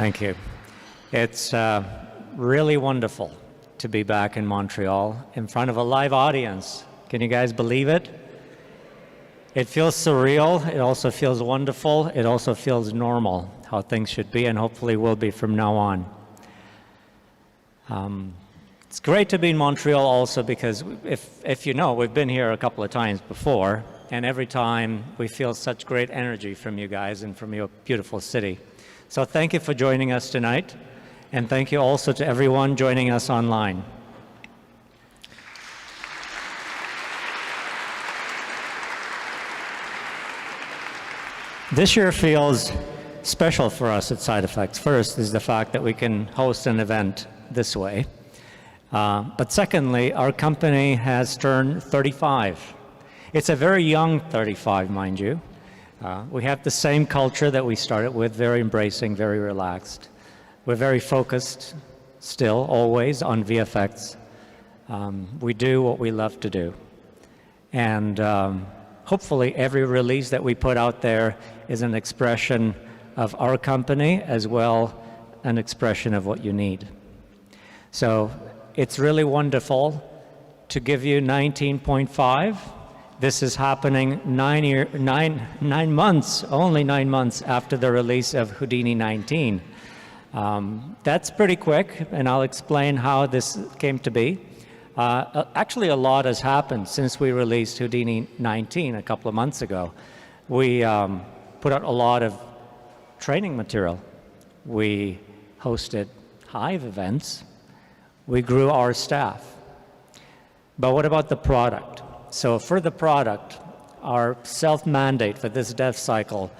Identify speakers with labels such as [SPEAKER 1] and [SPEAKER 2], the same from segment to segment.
[SPEAKER 1] Thank you. It's really wonderful to be back in Montreal in front of a live audience. Can you guys believe it? It feels surreal. It also feels wonderful. It also feels normal, how things should be, and hopefully will be from now on. It's great to be in Montreal also because if you know, we've been here a couple of times before, and every time we feel such great energy from you guys and from your beautiful city. So thank you for joining us tonight, and thank you also to everyone joining us online. This year feels special for us at Side Effects. First is the fact that we can host an event this way. But secondly, our company has turned 35. It's a very young 35, mind you. We have the same culture that we started with, very embracing, very relaxed. We're very focused still, always, on VFX. We do what we love to do. And hopefully every release that we put out there is an expression of our company as well an expression of what you need. So it's really wonderful to give you 19.5. This is happening only 9 months after the release of Houdini 19. That's pretty quick, and I'll explain how this came to be. Actually, a lot has happened since we released Houdini 19 a couple of months ago. We put out a lot of training material. We hosted Hive events. We grew our staff. But what about the product? So for the product, our self-mandate for this dev cycle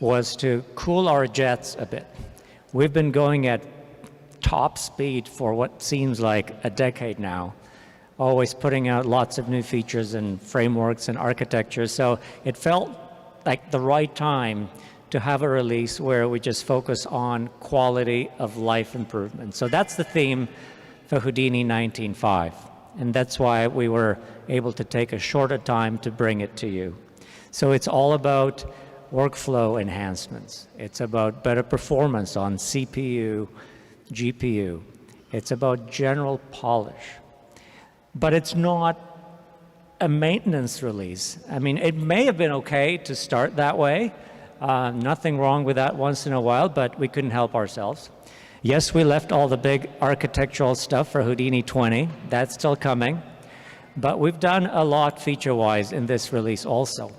[SPEAKER 1] was to cool our jets a bit. We've been going at top speed for what seems like a decade now, always putting out lots of new features and frameworks and architecture. So it felt like the right time to have a release where we just focus on quality of life improvement. So that's the theme for Houdini 19.5. And that's why we were able to take a shorter time to bring it to you. So it's all about workflow enhancements. It's about better performance on CPU, GPU. It's about general polish. But it's not a maintenance release. I mean, it may have been okay to start that way. Nothing wrong with that once in a while, but we couldn't help ourselves. Yes, we left all the big architectural stuff for Houdini 20. That's still coming. But we've done a lot feature-wise in this release also.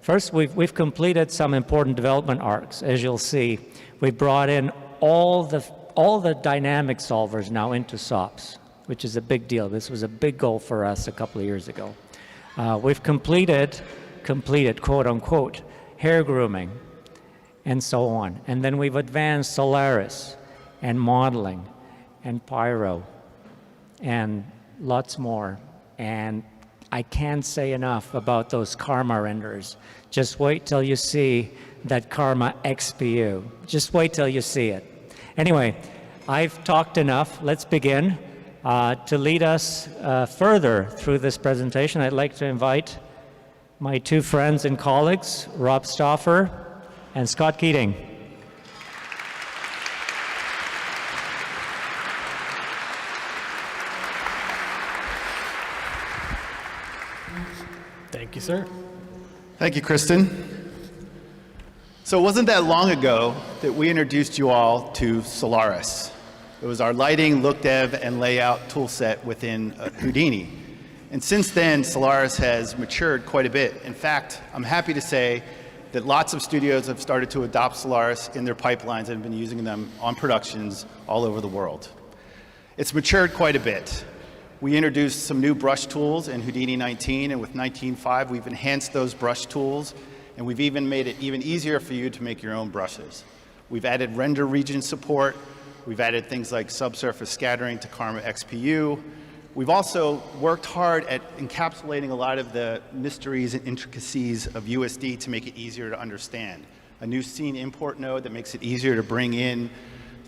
[SPEAKER 1] First, we've completed some important development arcs. As you'll see, we brought in all the dynamic solvers now into SOPs, which is a big deal. This was a big goal for us a couple of years ago. We've completed, quote unquote, hair grooming, and so on. And then we've advanced Solaris, and modeling, and Pyro, and lots more. And I can't say enough about those Karma renders. Just wait till you see that Karma XPU. Just wait till you see it. Anyway, I've talked enough. Let's begin. To lead us further through this presentation, I'd like to invite my two friends and colleagues, Rob Stauffer and Scott Keating.
[SPEAKER 2] Thank you, sir.
[SPEAKER 3] Thank you, Kristen. So it wasn't that long ago that we introduced you all to Solaris. It was our lighting, look dev, and layout toolset within Houdini. And since then, Solaris has matured quite a bit. In fact, I'm happy to say that lots of studios have started to adopt Solaris in their pipelines and have been using them on productions all over the world. It's matured quite a bit. We introduced some new brush tools in Houdini 19, and with 19.5, we've enhanced those brush tools, and we've even made it even easier for you to make your own brushes. We've added render region support. We've added things like subsurface scattering to Karma XPU. We've also worked hard at encapsulating a lot of the mysteries and intricacies of USD to make it easier to understand. A new scene import node that makes it easier to bring in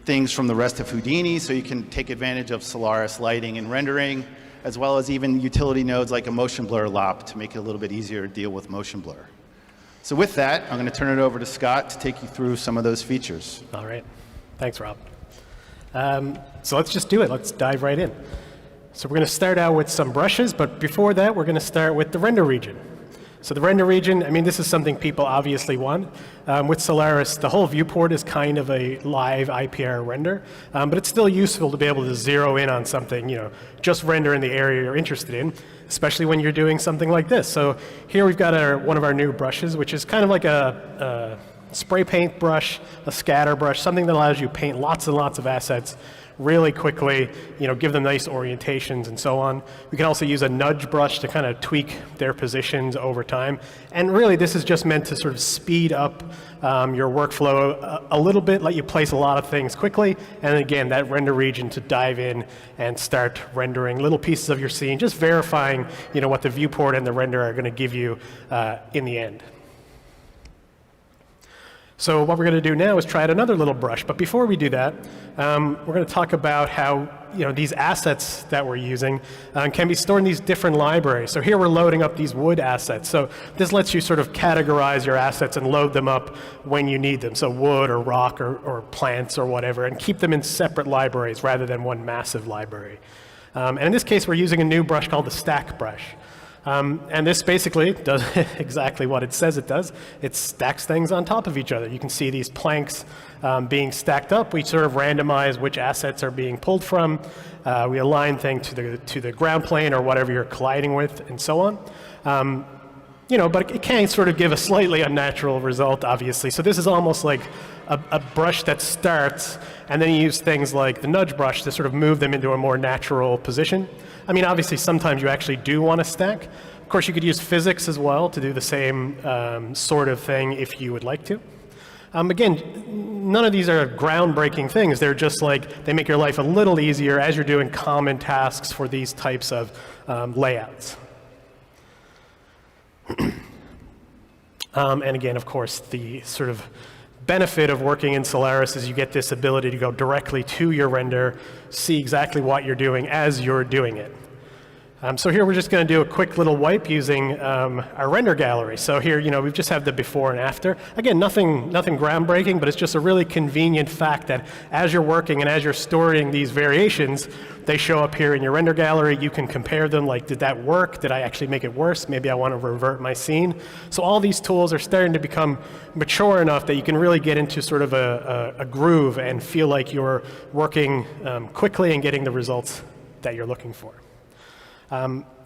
[SPEAKER 3] things from the rest of Houdini so you can take advantage of Solaris lighting and rendering, as well as even utility nodes like a motion blur lop to make it a little bit easier to deal with motion blur. So with that, I'm going to turn it over to Scott to take you through some of those features.
[SPEAKER 2] All right. Thanks, Rob. So let's just do it. Let's dive right in. So we're going to start out with some brushes, but before that, we're going to start with the render region. So the render region, I mean, this is something people obviously want. With Solaris, the whole viewport is kind of a live IPR render, but it's still useful to be able to zero in on something, just render in the area you're interested in, especially when you're doing something like this. So here we've got one of our new brushes, which is kind of like a spray paint brush, a scatter brush, something that allows you to paint lots and lots of assets really quickly, give them nice orientations and so on. We can also use a nudge brush to kind of tweak their positions over time. And really, this is just meant to sort of speed up your workflow a little bit, let you place a lot of things quickly. And again, that render region to dive in and start rendering little pieces of your scene, just verifying, what the viewport and the render are going to give you in the end. So what we're going to do now is try out another little brush. But before we do that, we're going to talk about how these assets that we're using can be stored in these different libraries. So here we're loading up these wood assets. So this lets you sort of categorize your assets and load them up when you need them. So wood or rock or plants or whatever, and keep them in separate libraries rather than one massive library. And in this case, we're using a new brush called the stack brush. And this basically does exactly what it says it does. It stacks things on top of each other. You can see these planks being stacked up. We sort of randomize which assets are being pulled from. We align things to the ground plane or whatever you're colliding with, and so on. But it can sort of give a slightly unnatural result, obviously. So this is almost like a brush that starts, and then you use things like the nudge brush to sort of move them into a more natural position. I mean, obviously, sometimes you actually do want to stack. Of course, you could use physics as well to do the same sort of thing if you would like to. Again, none of these are groundbreaking things. They're just like, they make your life a little easier as you're doing common tasks for these types of layouts. And again, of course, the sort of benefit of working in Solaris is you get this ability to go directly to your render, see exactly what you're doing as you're doing it. So here we're just going to do a quick little wipe using our render gallery. So here, we just have the before and after. Again, nothing groundbreaking, but it's just a really convenient fact that as you're working and as you're storing these variations, they show up here in your render gallery. You can compare them, like, did that work? Did I actually make it worse? Maybe I want to revert my scene. So all these tools are starting to become mature enough that you can really get into sort of a groove and feel like you're working quickly and getting the results that you're looking for.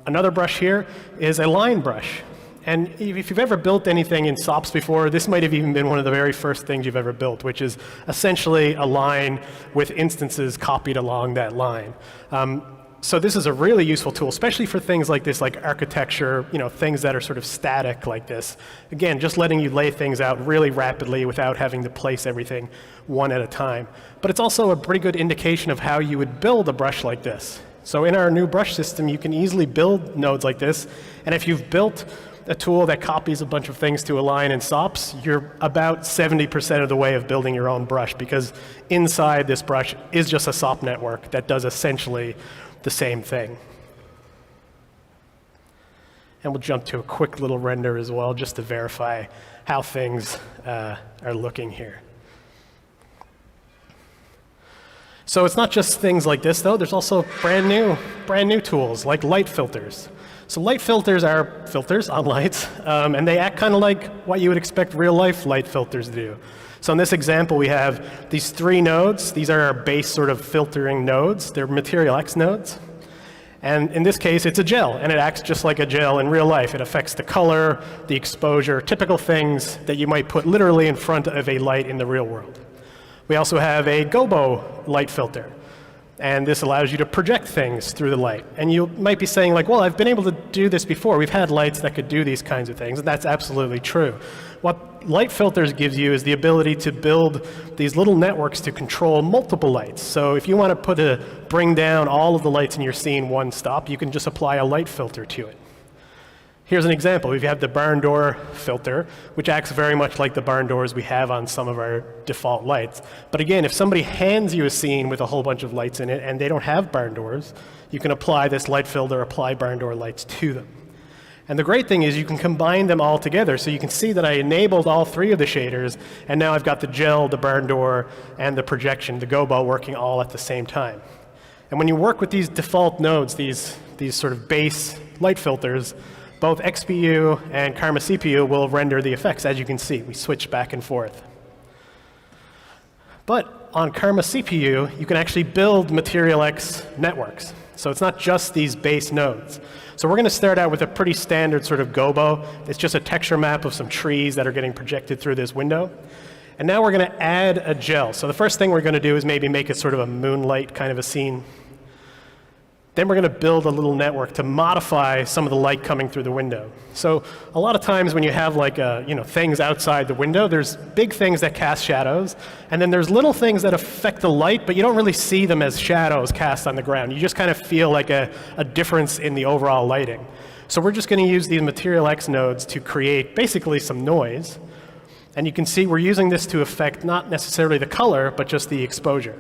[SPEAKER 2] Another brush here is a line brush. And if you've ever built anything in SOPs before, this might have even been one of the very first things you've ever built, which is essentially a line with instances copied along that line. So this is a really useful tool, especially for things like this, like architecture, things that are sort of static like this. Again, just letting you lay things out really rapidly without having to place everything one at a time. But it's also a pretty good indication of how you would build a brush like this. So in our new brush system, you can easily build nodes like this. And if you've built a tool that copies a bunch of things to a line in SOPs, you're about 70% of the way of building your own brush, because inside this brush is just a SOP network that does essentially the same thing. And we'll jump to a quick little render as well, just to verify how things are looking here. So it's not just things like this, though. There's also brand new tools like light filters. So light filters are filters on lights, and they act kind of like what you would expect real-life light filters to do. So in this example, we have these 3 nodes. These are our base sort of filtering nodes. They're Material X nodes. And in this case, it's a gel, and it acts just like a gel in real life. It affects the color, the exposure, typical things that you might put literally in front of a light in the real world. We also have a gobo light filter, and this allows you to project things through the light. And you might be saying, like, well, I've been able to do this before. We've had lights that could do these kinds of things, and that's absolutely true. What light filters gives you is the ability to build these little networks to control multiple lights. So if you want to bring down all of the lights in your scene one stop, you can just apply a light filter to it. Here's an example. We have the barn door filter, which acts very much like the barn doors we have on some of our default lights. But again, if somebody hands you a scene with a whole bunch of lights in it and they don't have barn doors, you can apply this light filter, apply barn door lights to them. And the great thing is you can combine them all together. So you can see that I enabled all three of the shaders, and now I've got the gel, the barn door, and the projection, the gobo, working all at the same time. And when you work with these default nodes, these sort of base light filters, both XPU and Karma CPU will render the effects. As you can see, we switch back and forth. But on Karma CPU, you can actually build Material X networks. So it's not just these base nodes. So we're going to start out with a pretty standard sort of gobo. It's just a texture map of some trees that are getting projected through this window. And now we're going to add a gel. So the first thing we're going to do is maybe make it sort of a moonlight kind of a scene. Then we're going to build a little network to modify some of the light coming through the window. So a lot of times when you have like things outside the window, there's big things that cast shadows, and then there's little things that affect the light, but you don't really see them as shadows cast on the ground. You just kind of feel like a difference in the overall lighting. So we're just going to use these Material X nodes to create basically some noise. And you can see we're using this to affect not necessarily the color, but just the exposure.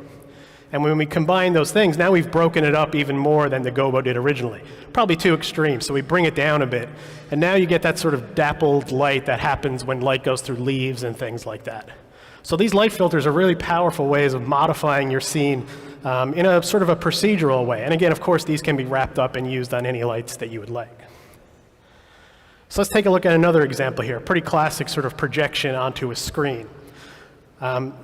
[SPEAKER 2] And when we combine those things, now we've broken it up even more than the gobo did originally. Probably too extreme, so we bring it down a bit. And now you get that sort of dappled light that happens when light goes through leaves and things like that. So these light filters are really powerful ways of modifying your scene in a sort of a procedural way. And again, of course, these can be wrapped up and used on any lights that you would like. So let's take a look at another example here, a pretty classic sort of projection onto a screen.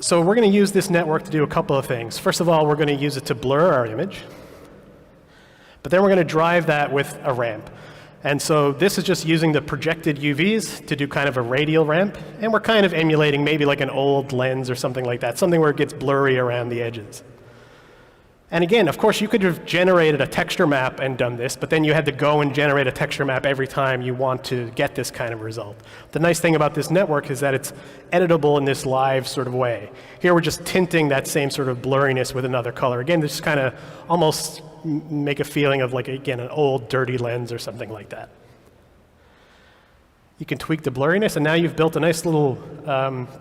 [SPEAKER 2] So we're going to use this network to do a couple of things. First of all, we're going to use it to blur our image. But then we're going to drive that with a ramp. And so this is just using the projected UVs to do kind of a radial ramp. And we're kind of emulating maybe like an old lens or something like that, something where it gets blurry around the edges. And again, of course, you could have generated a texture map and done this, but then you had to go and generate a texture map every time you want to get this kind of result. The nice thing about this network is that it's editable in this live sort of way. Here we're just tinting that same sort of blurriness with another color. Again, this kind of almost make a feeling of like, again, an old dirty lens or something like that. You can tweak the blurriness, and now you've built a nice little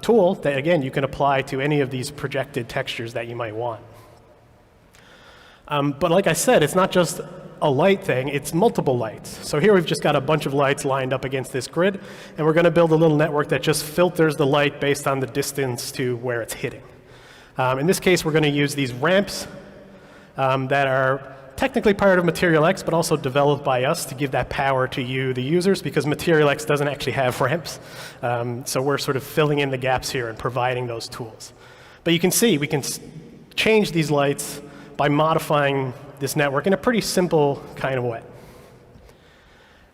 [SPEAKER 2] tool that, again, you can apply to any of these projected textures that you might want. But like I said, it's not just a light thing, it's multiple lights. So here we've just got a bunch of lights lined up against this grid, and we're going to build a little network that just filters the light based on the distance to where it's hitting. In this case, we're going to use these ramps that are technically part of Material X, but also developed by us to give that power to you, the users, because Material X doesn't actually have ramps. So we're sort of filling in the gaps here and providing those tools. But you can see we can change these lights by modifying this network in a pretty simple kind of way.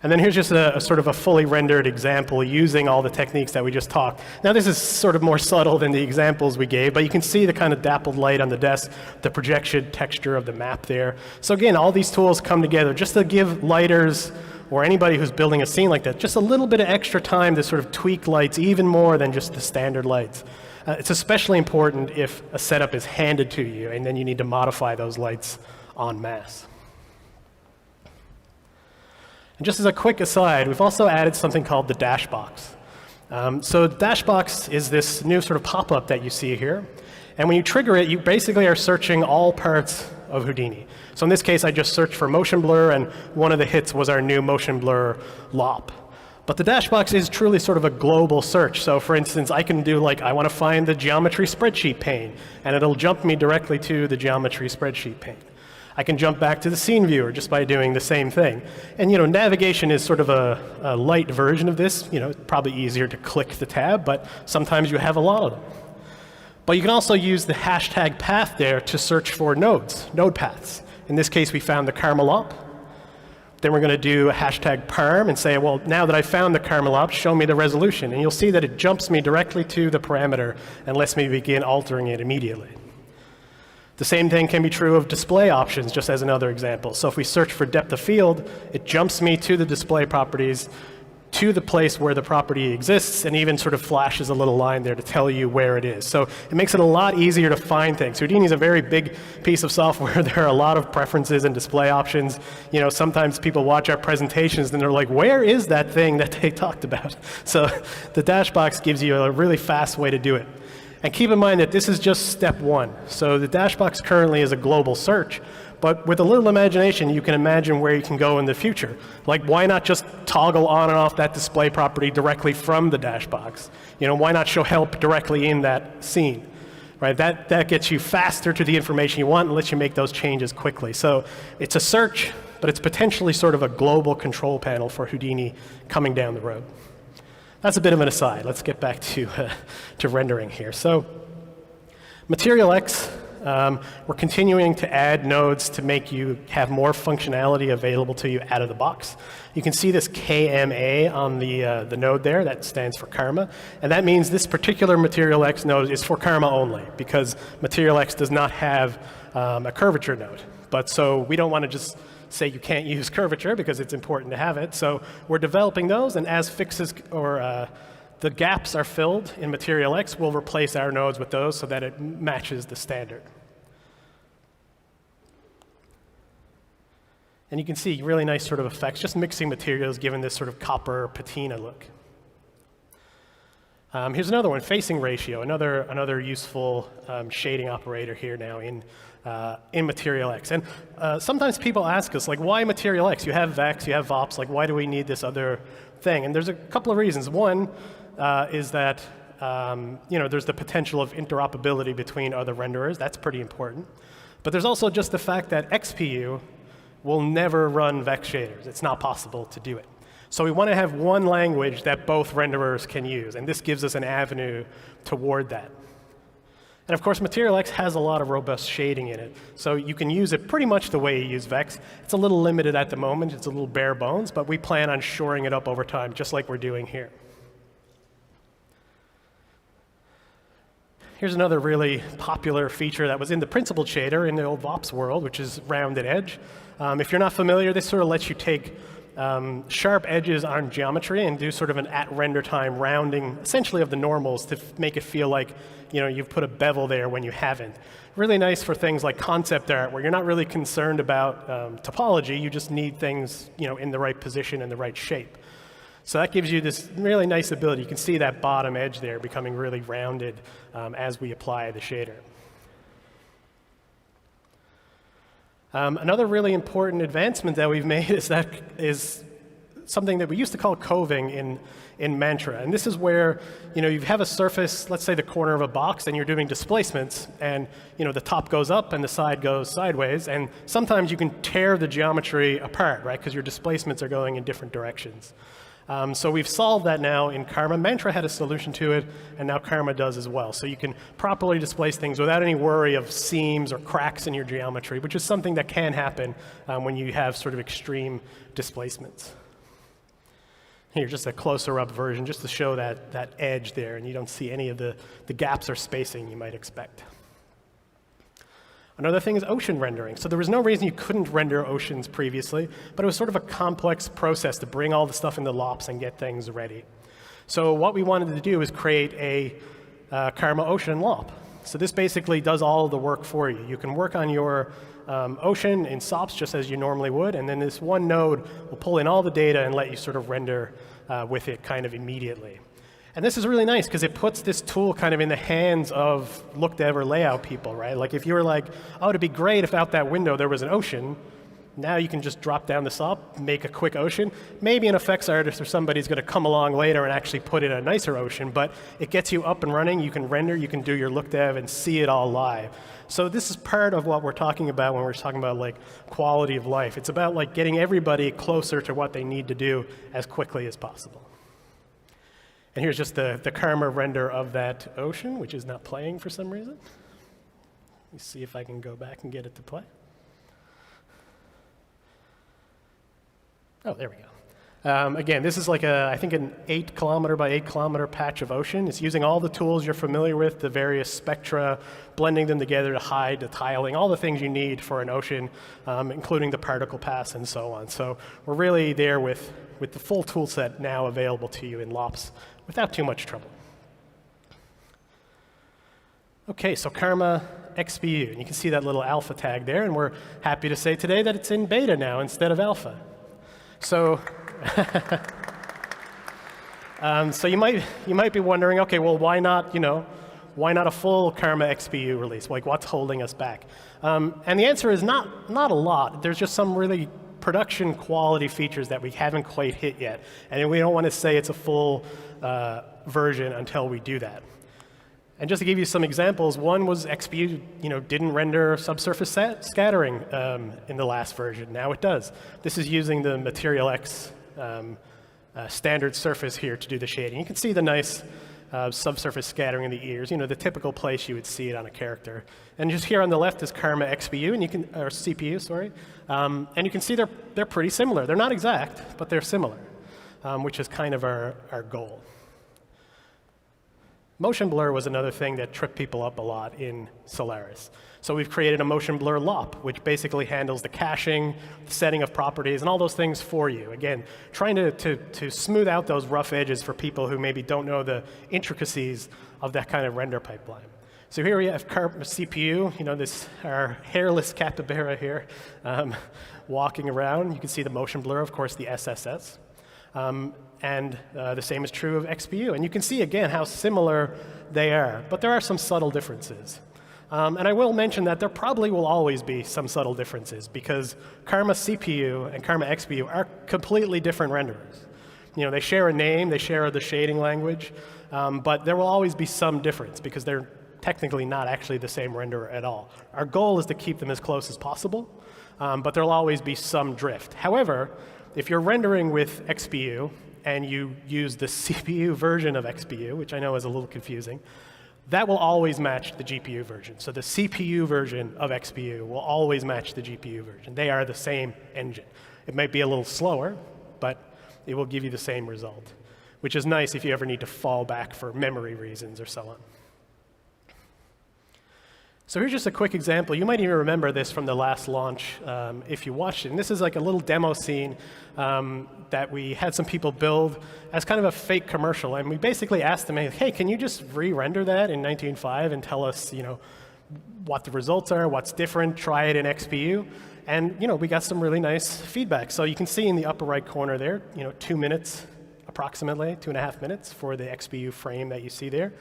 [SPEAKER 2] And then here's just a sort of a fully rendered example using all the techniques that we just talked. Now this is sort of more subtle than the examples we gave, but you can see the kind of dappled light on the desk, the projection texture of the map there. So again, all these tools come together just to give lighters or anybody who's building a scene like that just a little bit of extra time to sort of tweak lights even more than just the standard lights. It's especially important if a setup is handed to you and then you need to modify those lights en masse. And just as a quick aside, we've also added something called the dash box. So the dash box is this new sort of pop-up that you see here. And when you trigger it, you basically are searching all parts of Houdini. So in this case, I just searched for motion blur, and one of the hits was our new motion blur lop. But the dash box is truly sort of a global search. So for instance, I can do like, I want to find the geometry spreadsheet pane, and it'll jump me directly to the geometry spreadsheet pane. I can jump back to the scene viewer just by doing the same thing. And navigation is sort of a light version of this. It's probably easier to click the tab, but sometimes you have a lot of them. But you can also use the hashtag path there to search for nodes, node paths. In this case, we found the Karma lop. Then we're going to do a hashtag parm and say, well, now that I've found the Karma lop, show me the resolution. And you'll see that it jumps me directly to the parameter and lets me begin altering it immediately. The same thing can be true of display options, just as another example. So if we search for depth of field, it jumps me to the display properties, to the place where the property exists, and even sort of flashes a little line there to tell you where it is. So it makes it a lot easier to find things. Houdini is a very big piece of software. There are a lot of preferences and display options. Sometimes people watch our presentations and they're like, where is that thing that they talked about? So the dash box gives you a really fast way to do it. And keep in mind that this is just step one. So the Dashbox currently is a global search, but with a little imagination, you can imagine where you can go in the future. Like, why not just toggle on and off that display property directly from the Dashbox? You know, why not show help directly in that scene? Right? That gets you faster to the information you want and lets you make those changes quickly. So it's a search, but it's potentially sort of a global control panel for Houdini coming down the road. That's a bit of an aside. Let's get back to rendering here. So Material X, we're continuing to add nodes to make you have more functionality available to you out of the box. You can see this KMA on the node there. That stands for Karma. And that means this particular Material X node is for Karma only, because Material X does not have a curvature node. But so we don't want to just say you can't use curvature because it's important to have it. So we're developing those, and as fixes or the gaps are filled in Material X, we'll replace our nodes with those so that it matches the standard. And you can see really nice sort of effects, just mixing materials given this sort of copper patina look. Here's another one, facing ratio, another useful shading operator here now in Material X. And sometimes people ask us, like, why Material X? You have Vex, you have VOPs, like, why do we need this other thing? And there's a couple of reasons. One is that there's the potential of interoperability between other renderers. That's pretty important. But there's also just the fact that XPU will never run Vex shaders. It's not possible to do it. So we want to have one language that both renderers can use, and this gives us an avenue toward that. And of course, Material X has a lot of robust shading in it, so you can use it pretty much the way you use Vex. It's a little limited at the moment, it's a little bare bones, but we plan on shoring it up over time, just like we're doing here. Here's another really popular feature that was in the principled shader in the old VOPs world, which is rounded edge. If you're not familiar, this sort of lets you take sharp edges on geometry and do sort of an at render time rounding, essentially of the normals, to make it feel like you've put a bevel there when you haven't. Really nice for things like concept art, where you're not really concerned about topology. You just need things in the right position and the right shape. So that gives you this really nice ability. You can see that bottom edge there becoming really rounded as we apply the shader. Another really important advancement that we've made is something that we used to call coving in Mantra. And this is where you have a surface, let's say the corner of a box, and you're doing displacements, and the top goes up and the side goes sideways, and sometimes you can tear the geometry apart, right? Because your displacements are going in different directions. So we've solved that now in Karma. Mantra had a solution to it, and now Karma does as well. So you can properly displace things without any worry of seams or cracks in your geometry, which is something that can happen when you have sort of extreme displacements. Here's just a closer up version, just to show that edge there, and you don't see any of the gaps or spacing you might expect. Another thing is ocean rendering. So there was no reason you couldn't render oceans previously, but it was sort of a complex process to bring all the stuff into LOPS and get things ready. So what we wanted to do is create a Karma Ocean LOP. So this basically does all of the work for you. You can work on your ocean in SOPs just as you normally would, and then this one node will pull in all the data and let you sort of render with it kind of immediately. And this is really nice because it puts this tool kind of in the hands of look dev or layout people, right? Like if you were like, oh, it'd be great if out that window there was an ocean, now you can just drop down the SOP, make a quick ocean. Maybe an effects artist or somebody's going to come along later and actually put in a nicer ocean, but it gets you up and running. You can render, you can do your look dev and see it all live. So this is part of what we're talking about when we're talking about like quality of life. It's about like getting everybody closer to what they need to do as quickly as possible. And here's just the Karma render of that ocean, which is not playing for some reason. Let me see if I can go back and get it to play. Oh, there we go. Again, this is like I think an 8 kilometer by 8 kilometer patch of ocean. It's using all the tools you're familiar with, the various spectra, blending them together to hide the tiling, all the things you need for an ocean, including the particle paths and so on. So we're really there with the full tool set now available to you in LOPS without too much trouble. Okay, so Karma XPU, and you can see that little alpha tag there, and we're happy to say today that it's in beta now instead of alpha. So, so you might be wondering, okay, well, why not, why not a full Karma XPU release? Like, what's holding us back? And the answer is not a lot. There's just some really production quality features that we haven't quite hit yet. And we don't want to say it's a full version until we do that. And just to give you some examples, one was XPU didn't render subsurface scattering in the last version. Now it does. This is using the Material X standard surface here to do the shading. You can see the nice subsurface scattering in the ears, the typical place you would see it on a character. And just here on the left is Karma XPU, and or CPU, sorry. And you can see they're pretty similar. They're not exact, but they're similar, which is kind of our goal. Motion blur was another thing that tripped people up a lot in Solaris. So we've created a motion blur LOP, which basically handles the caching, the setting of properties, and all those things for you. Again, trying to smooth out those rough edges for people who maybe don't know the intricacies of that kind of render pipeline. So here we have CPU, this our hairless capybara here, walking around. You can see the motion blur, of course, the SSS. And the same is true of XPU. And you can see, again, how similar they are. But there are some subtle differences. And I will mention that there probably will always be some subtle differences, because Karma CPU and Karma XPU are completely different renderers. They share a name, they share the shading language, but there will always be some difference, because they're technically not actually the same renderer at all. Our goal is to keep them as close as possible, but there'll always be some drift. However, if you're rendering with XPU and you use the CPU version of XPU, which I know is a little confusing, that will always match the GPU version. So the CPU version of XPU will always match the GPU version. They are the same engine. It might be a little slower, but it will give you the same result, which is nice if you ever need to fall back for memory reasons or so on. So here's just a quick example. You might even remember this from the last launch if you watched it. And this is like a little demo scene that we had some people build as kind of a fake commercial. And we basically asked them, hey, can you just re-render that in 19.5 and tell us what the results are, what's different, try it in XPU. And we got some really nice feedback. So you can see in the upper right corner there, 2 minutes approximately, 2.5 minutes for the XPU frame that you see there.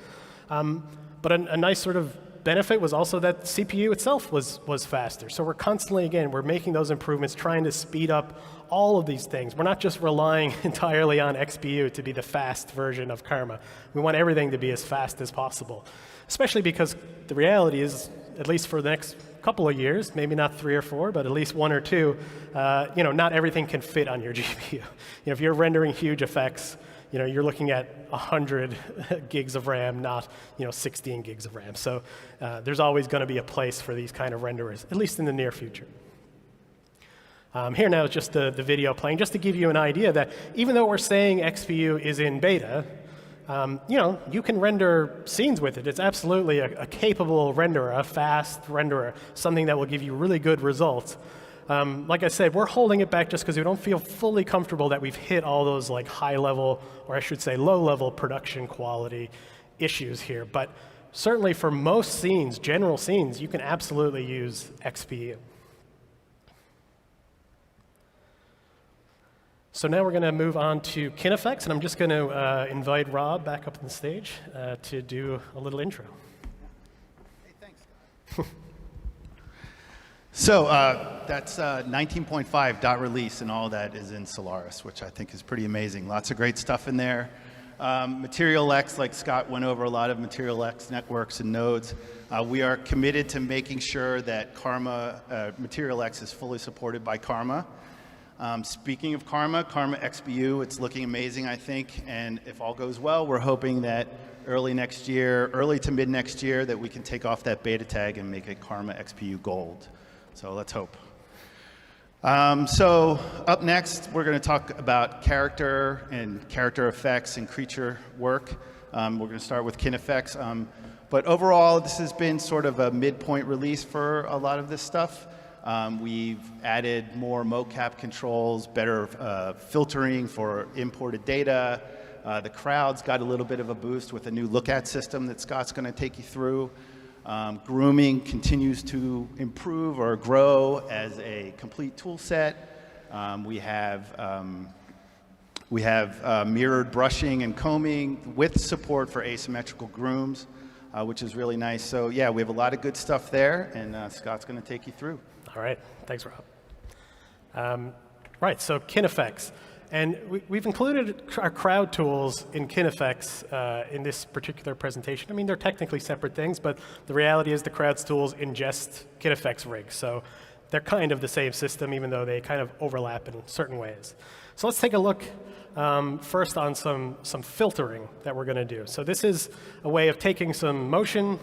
[SPEAKER 2] But a nice sort of benefit was also that CPU itself was faster. So we're constantly, again, we're making those improvements, trying to speed up all of these things. We're not just relying entirely on XPU to be the fast version of Karma. We want everything to be as fast as possible, especially because the reality is, at least for the next couple of years, maybe not 3 or 4, but at least 1 or 2, not everything can fit on your GPU. If you're rendering huge effects, you're looking at 100 gigs of RAM, not 16 gigs of RAM. So there's always going to be a place for these kind of renderers, at least in the near future. Here now is just the video playing, just to give you an idea that even though we're saying XPU is in beta, you can render scenes with it. It's absolutely a capable renderer, a fast renderer, something that will give you really good results. Like I said, we're holding it back just because we don't feel fully comfortable that we've hit all those high-level, or I should say low-level production quality issues here. But certainly for most scenes, general scenes, you can absolutely use XPU. So now we're going to move on to KineFX, and I'm just going to invite Rob back up on the stage to do a little intro.
[SPEAKER 3] Hey, thanks. So that's 19.5 dot release, and all that is in Solaris, which I think is pretty amazing. Lots of great stuff in there. Material X, like Scott went over a lot of Material X networks and nodes. We are committed to making sure that Material X is fully supported by Karma. Speaking of Karma XPU, it's looking amazing, I think. And if all goes well, we're hoping that early to mid next year, that we can take off that beta tag and make it Karma XPU Gold. So let's hope. So up next, we're going to talk about character and character effects and creature work. We're going to start with KineFX. But overall, this has been sort of a midpoint release for a lot of this stuff. We've added more mocap controls, better filtering for imported data. The crowd's got a little bit of a boost with a new look-at system that Scott's going to take you through. Grooming continues to improve or grow as a complete tool set. We have mirrored brushing and combing with support for asymmetrical grooms. which is really nice. So yeah, we have a lot of good stuff there, and Scott's going to take you through.
[SPEAKER 2] All right, thanks, Rob. Right, so KineFX. And we've included our crowd tools in KineFX in this particular presentation. I mean, they're technically separate things, but the reality is the crowds tools ingest KineFX rigs. So they're kind of the same system, even though they kind of overlap in certain ways. So let's take a look first on some filtering that we're going to do. So this is a way of taking some motion,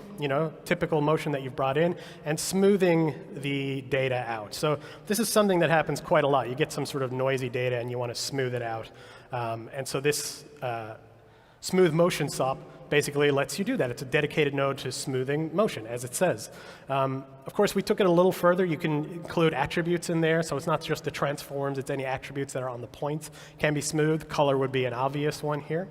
[SPEAKER 2] typical motion that you've brought in, and smoothing the data out. So this is something that happens quite a lot. You get some sort of noisy data and you want to smooth it out. And so this smooth motion SOP basically lets you do that. It's a dedicated node to smoothing motion, as it says. Of course, we took it a little further. You can include attributes in there, so it's not just the transforms, it's any attributes that are on the points can be smooth. Color would be an obvious one here.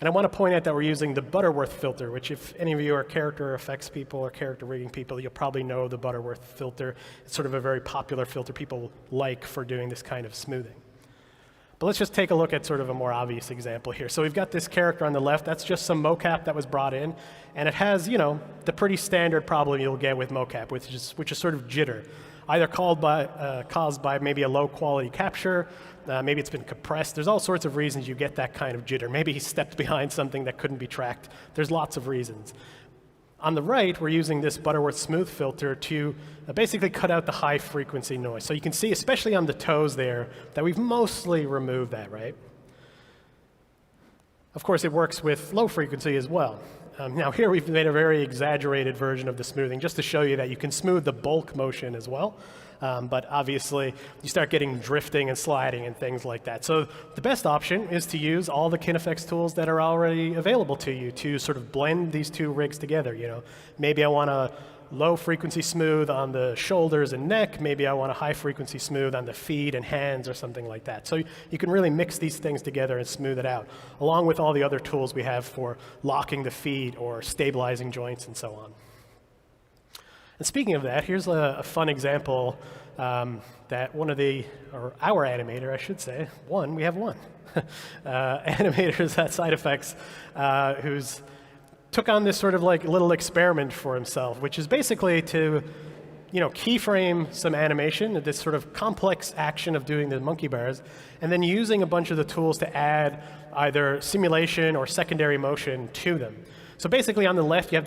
[SPEAKER 2] And I want to point out that we're using the Butterworth filter, which if any of you are character effects people or character rigging people, you'll probably know the Butterworth filter. It's sort of a very popular filter people like for doing this kind of smoothing. But let's just take a look at sort of a more obvious example here. So we've got this character on the left. That's just some mocap that was brought in. And it has, the pretty standard problem you'll get with mocap, which is sort of jitter, either caused by maybe a low quality capture. Maybe it's been compressed. There's all sorts of reasons you get that kind of jitter. Maybe he stepped behind something that couldn't be tracked. There's lots of reasons. On the right, we're using this Butterworth smooth filter to basically cut out the high frequency noise. So you can see, especially on the toes there, that we've mostly removed that, right? Of course, it works with low frequency as well. Now here we've made a very exaggerated version of the smoothing just to show you that you can smooth the bulk motion as well. But obviously, you start getting drifting and sliding and things like that. So the best option is to use all the KineFX tools that are already available to you to sort of blend these two rigs together. Maybe I want a low frequency smooth on the shoulders and neck. Maybe I want a high frequency smooth on the feet and hands or something like that. So you can really mix these things together and smooth it out, along with all the other tools we have for locking the feet or stabilizing joints and so on. And speaking of that, here's a fun example that our animator, I should say, we have one, animators at Side Effects, who's took on this sort of like little experiment for himself, which is basically to, keyframe some animation, this sort of complex action of doing the monkey bars, and then using a bunch of the tools to add either simulation or secondary motion to them. So basically on the left, you have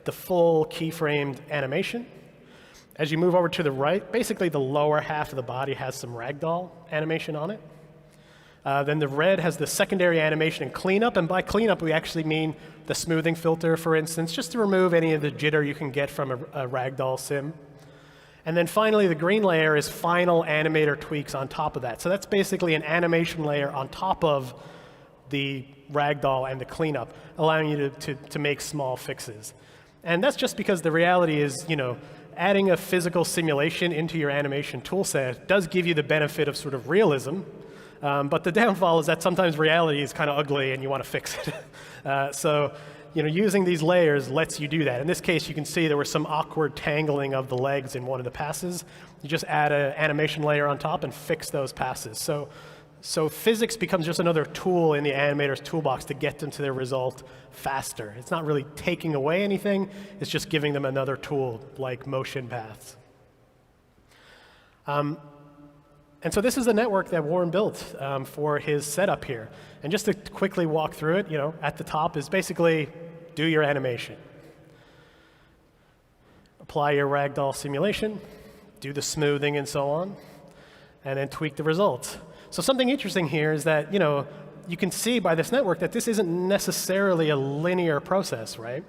[SPEAKER 2] the full keyframed animation. As you move over to the right, basically the lower half of the body has some ragdoll animation on it. Then the red has the secondary animation and cleanup, and by cleanup we actually mean the smoothing filter, for instance, just to remove any of the jitter you can get from a ragdoll sim. And then finally the green layer is final animator tweaks on top of that. So that's basically an animation layer on top of the ragdoll and the cleanup, allowing you to make small fixes. And that's just because the reality is, adding a physical simulation into your animation toolset does give you the benefit of sort of realism, but the downfall is that sometimes reality is kind of ugly and you want to fix it. So, using these layers lets you do that. In this case, you can see there was some awkward tangling of the legs in one of the passes. You just add an animation layer on top and fix those passes. So physics becomes just another tool in the animator's toolbox to get them to their result faster. It's not really taking away anything, it's just giving them another tool like motion paths. And so this is the network that Warren built for his setup here. And just to quickly walk through it, at the top is basically do your animation. Apply your ragdoll simulation, do the smoothing and so on, and then tweak the results. So something interesting here is that, you can see by this network that this isn't necessarily a linear process, right?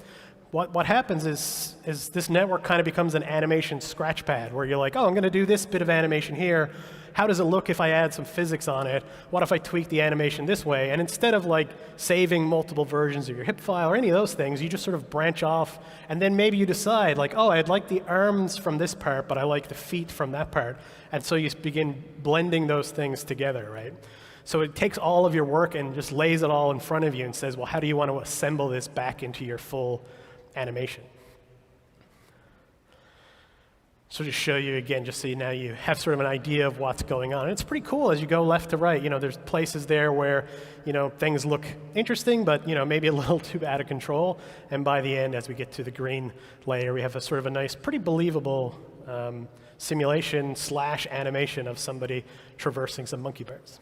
[SPEAKER 2] What happens is this network kind of becomes an animation scratch pad where you're like, oh, I'm going to do this bit of animation here. How does it look if I add some physics on it? What if I tweak the animation this way? And instead of like saving multiple versions of your HIP file or any of those things, you just sort of branch off, and then maybe you decide like, oh, I'd like the arms from this part, but I like the feet from that part. And so you begin blending those things together, right? So it takes all of your work and just lays it all in front of you and says, well, how do you want to assemble this back into your full animation? So just show you again, just so now you have sort of an idea of what's going on. And it's pretty cool as you go left to right. There's places there where, things look interesting, but, maybe a little too out of control. And by the end, as we get to the green layer, we have a sort of a nice, pretty believable simulation / animation of somebody traversing some monkey bars.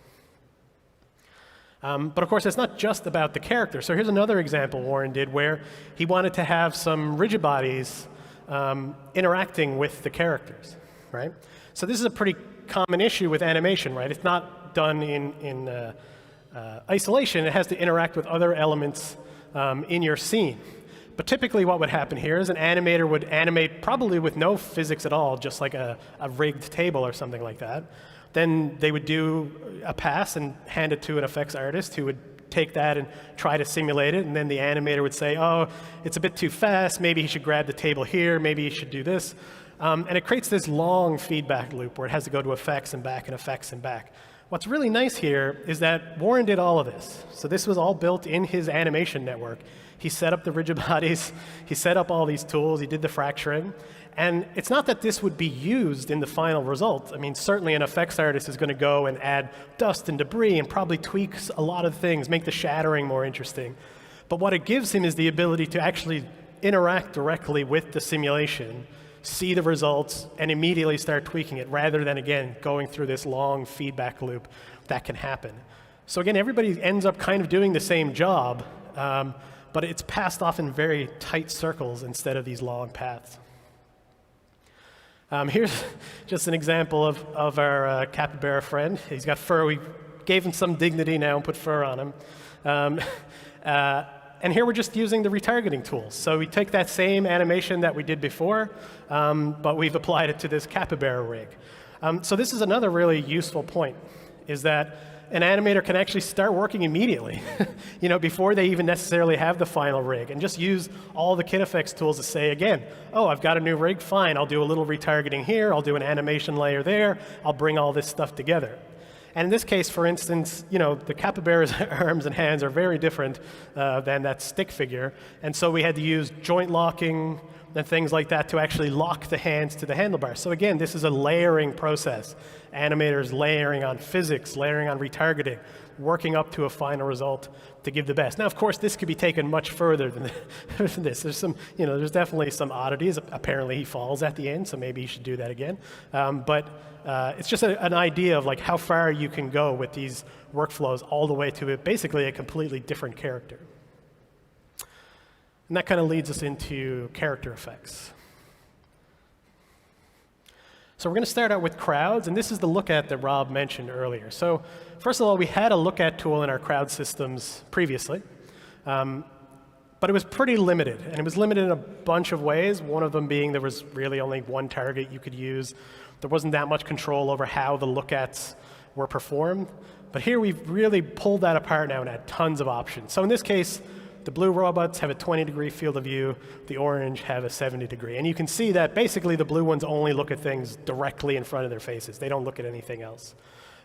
[SPEAKER 2] But of course, it's not just about the character. So here's another example Warren did where he wanted to have some rigid bodies interacting with the characters, right? So this is a pretty common issue with animation, right? It's not done in isolation. It has to interact with other elements in your scene. But typically what would happen here is an animator would animate probably with no physics at all, just like a rigged table or something like that. Then they would do a pass and hand it to an effects artist who would take that and try to simulate it, and then the animator would say, oh, it's a bit too fast, maybe he should grab the table here, maybe he should do this. And it creates this long feedback loop where it has to go to effects and back and effects and back. What's really nice here is that Warren did all of this. So this was all built in his animation network. He set up the rigid bodies, he set up all these tools, he did the fracturing. And it's not that this would be used in the final result. I mean, certainly an effects artist is going to go and add dust and debris and probably tweak a lot of things, make the shattering more interesting. But what it gives him is the ability to actually interact directly with the simulation, see the results, and immediately start tweaking it, rather than, again, going through this long feedback loop that can happen. So again, everybody ends up kind of doing the same job, but it's passed off in very tight circles instead of these long paths. Here's just an example of our capybara friend. He's got fur. We gave him some dignity now and put fur on him. And here we're just using the retargeting tools. So we take that same animation that we did before, but we've applied it to this capybara rig. So this is another really useful point, is that an animator can actually start working immediately, before they even necessarily have the final rig, and just use all the kit effects tools to say, again, oh, I've got a new rig, fine, I'll do a little retargeting here, I'll do an animation layer there, I'll bring all this stuff together. And in this case, for instance, the capybara's arms and hands are very different than that stick figure, and so we had to use joint locking and things like that to actually lock the hands to the handlebars. So again, this is a layering process. Animators layering on physics, layering on retargeting, working up to a final result to give the best. Now, of course, this could be taken much further than this. There's there's definitely some oddities. Apparently, he falls at the end, so maybe you should do that again. But it's just an idea of like how far you can go with these workflows, all the way to basically a completely different character. And that kind of leads us into character effects. So we're going to start out with crowds, and this is the look at that Rob mentioned earlier. So first of all, we had a look at tool in our crowd systems previously, but it was pretty limited, and it was limited in a bunch of ways, one of them being there was really only one target you could use. There wasn't that much control over how the look-ats were performed. But here we've really pulled that apart now and had tons of options. So in this case, the blue robots have a 20-degree field of view. The orange have a 70-degree. And you can see that basically the blue ones only look at things directly in front of their faces. They don't look at anything else.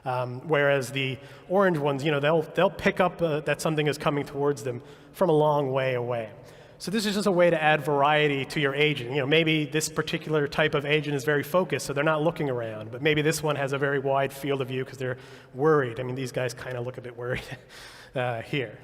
[SPEAKER 2] Whereas the orange ones, they'll pick up that something is coming towards them from a long way away. So this is just a way to add variety to your agent. Maybe this particular type of agent is very focused, so they're not looking around. But maybe this one has a very wide field of view because they're worried. I mean, these guys kind of look a bit worried here.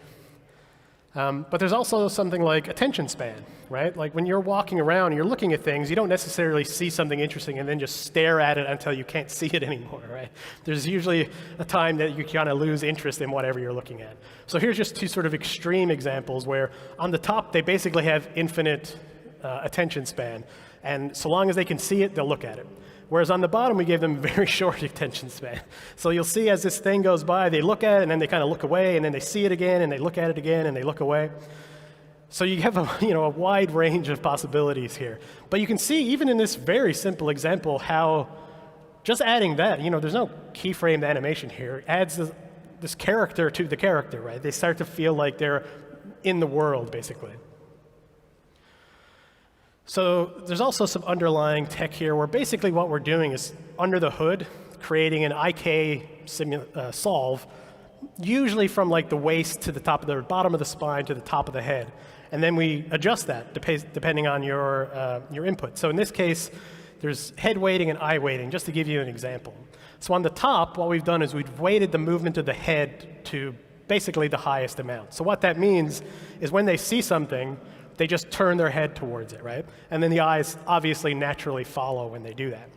[SPEAKER 2] But there's also something like attention span, right? Like when you're walking around and you're looking at things, you don't necessarily see something interesting and then just stare at it until you can't see it anymore, right? There's usually a time that you kind of lose interest in whatever you're looking at. So here's just two sort of extreme examples where on the top, they basically have infinite attention span. And so long as they can see it, they'll look at it. Whereas on the bottom, we gave them very short attention span. So you'll see as this thing goes by, they look at it, and then they kind of look away, and then they see it again, and they look at it again, and they look away. So you have a wide range of possibilities here. But you can see, even in this very simple example, how just adding that, there's no keyframed animation here, adds this character to the character, right? They start to feel like they're in the world, basically. So there's also some underlying tech here where basically what we're doing is under the hood creating an IK solve, usually from like the waist to the top of the bottom of the spine to the top of the head. And then we adjust that depending on your input. So in this case, there's head weighting and eye weighting, just to give you an example. So on the top, what we've done is we've weighted the movement of the head to basically the highest amount. So what that means is when they see something, they just turn their head towards it, right? And then the eyes obviously naturally follow when they do that.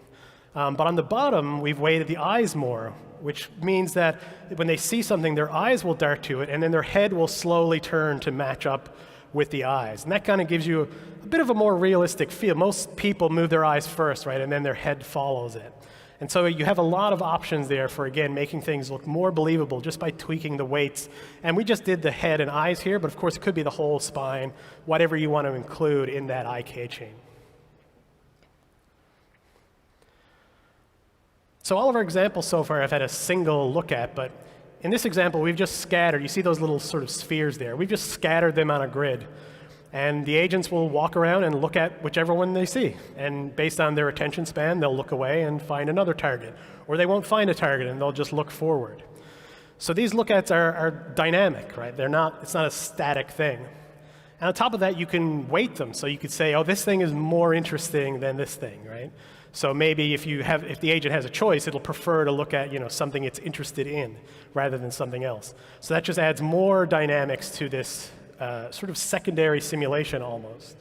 [SPEAKER 2] But on the bottom, we've weighted the eyes more, which means that when they see something, their eyes will dart to it, and then their head will slowly turn to match up with the eyes. And that kind of gives you a bit of a more realistic feel. Most people move their eyes first, right, and then their head follows it. And so you have a lot of options there for, again, making things look more believable just by tweaking the weights. And we just did the head and eyes here, but of course it could be the whole spine, whatever you want to include in that IK chain. So all of our examples so far I've had a single look at, but in this example we've just scattered, you see those little sort of spheres there, we've just scattered them on a grid. And the agents will walk around and look at whichever one they see. And based on their attention span, they'll look away and find another target. Or they won't find a target and they'll just look forward. So these look-ats are dynamic, right? It's not a static thing. And on top of that, you can weight them. So you could say, oh, this thing is more interesting than this thing, right? So maybe if the agent has a choice, it'll prefer to look at something it's interested in rather than something else. So that just adds more dynamics to this sort of secondary simulation almost.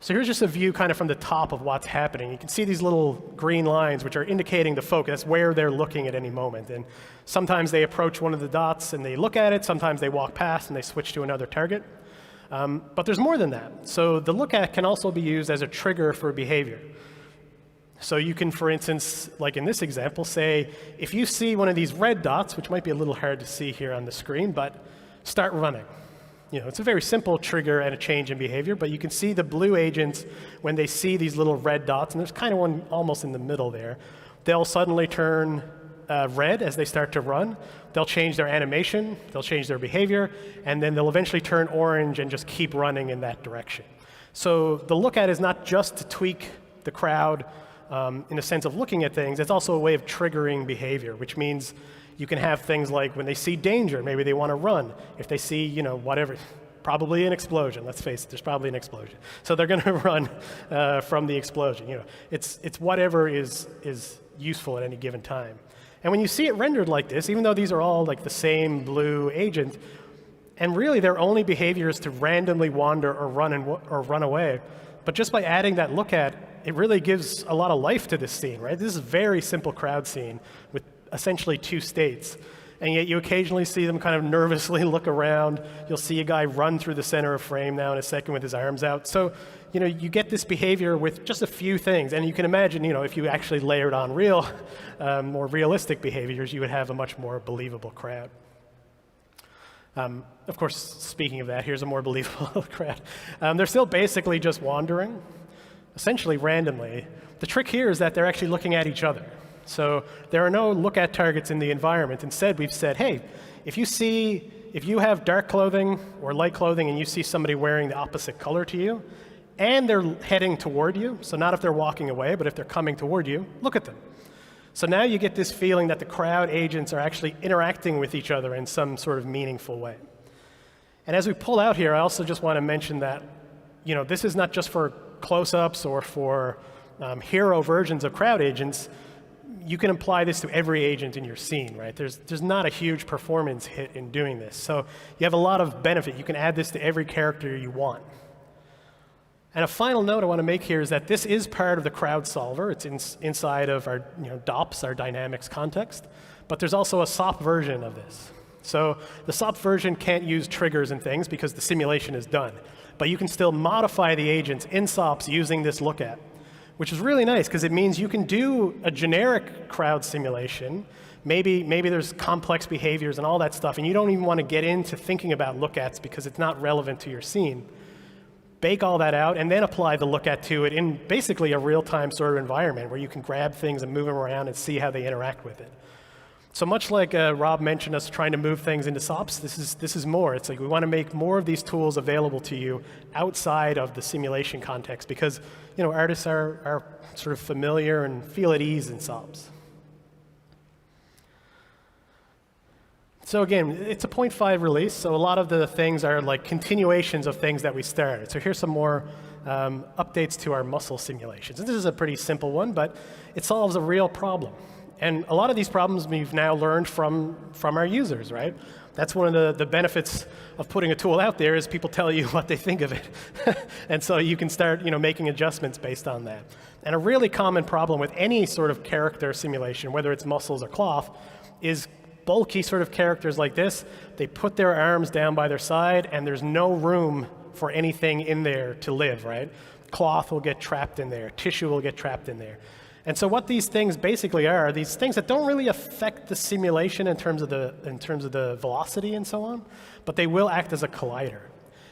[SPEAKER 2] So here's just a view kind of from the top of what's happening. You can see these little green lines which are indicating the focus, where they're looking at any moment. And sometimes they approach one of the dots and they look at it, sometimes they walk past and they switch to another target. But there's more than that. So the look at can also be used as a trigger for behavior. So you can, for instance, like in this example, say, if you see one of these red dots, which might be a little hard to see here on the screen, but start running. It's a very simple trigger and a change in behavior, but you can see the blue agents, when they see these little red dots, and there's kind of one almost in the middle there, they'll suddenly turn red as they start to run. They'll change their animation, they'll change their behavior, and then they'll eventually turn orange and just keep running in that direction. So the look at is not just to tweak the crowd in the sense of looking at things, it's also a way of triggering behavior, which means you can have things like when they see danger, maybe they want to run. If they see, whatever, probably an explosion, let's face it, there's probably an explosion. So they're going to run from the explosion. It's whatever is useful at any given time. And when you see it rendered like this, even though these are all like the same blue agent, and really their only behavior is to randomly wander or run away, but just by adding that look at, it really gives a lot of life to this scene, right? This is a very simple crowd scene with essentially two states. And yet you occasionally see them kind of nervously look around. You'll see a guy run through the center of frame now in a second with his arms out. So, you get this behavior with just a few things. And you can imagine, if you actually layered on real, more realistic behaviors, you would have a much more believable crowd. Of course, speaking of that, here's a more believable crowd. They're still basically just wandering, essentially randomly. The trick here is that they're actually looking at each other. So there are no look-at targets in the environment. Instead, we've said, hey, if you have dark clothing or light clothing and you see somebody wearing the opposite color to you, and they're heading toward you, so not if they're walking away, but if they're coming toward you, look at them. So now you get this feeling that the crowd agents are actually interacting with each other in some sort of meaningful way. And as we pull out here, I also just want to mention that, this is not just for close-ups or for hero versions of crowd agents. You can apply this to every agent in your scene, right? There's not a huge performance hit in doing this. So you have a lot of benefit. You can add this to every character you want. And a final note I want to make here is that this is part of the crowd solver. It's inside of our DOPS, our dynamics context. But there's also a SOP version of this. So the SOP version can't use triggers and things because the simulation is done. But you can still modify the agents in SOPs using this lookat, which is really nice because it means you can do a generic crowd simulation. Maybe there's complex behaviors and all that stuff, and you don't even want to get into thinking about lookats because it's not relevant to your scene. Bake all that out and then apply the lookat to it in basically a real-time sort of environment where you can grab things and move them around and see how they interact with it. So much like Rob mentioned us trying to move things into SOPs, this is more. It's like we want to make more of these tools available to you outside of the simulation context because artists are sort of familiar and feel at ease in SOPs. So again, it's a 0.5 release, so a lot of the things are like continuations of things that we started. So here's some more updates to our muscle simulations. And this is a pretty simple one, but it solves a real problem. And a lot of these problems we've now learned from our users, right? That's one of the benefits of putting a tool out there is people tell you what they think of it. And so you can start making adjustments based on that. And a really common problem with any sort of character simulation, whether it's muscles or cloth, is bulky sort of characters like this. They put their arms down by their side, and there's no room for anything in there to live, right? Cloth will get trapped in there. Tissue will get trapped in there. And so what these things basically are these things that don't really affect the simulation in terms of the velocity and so on, but they will act as a collider.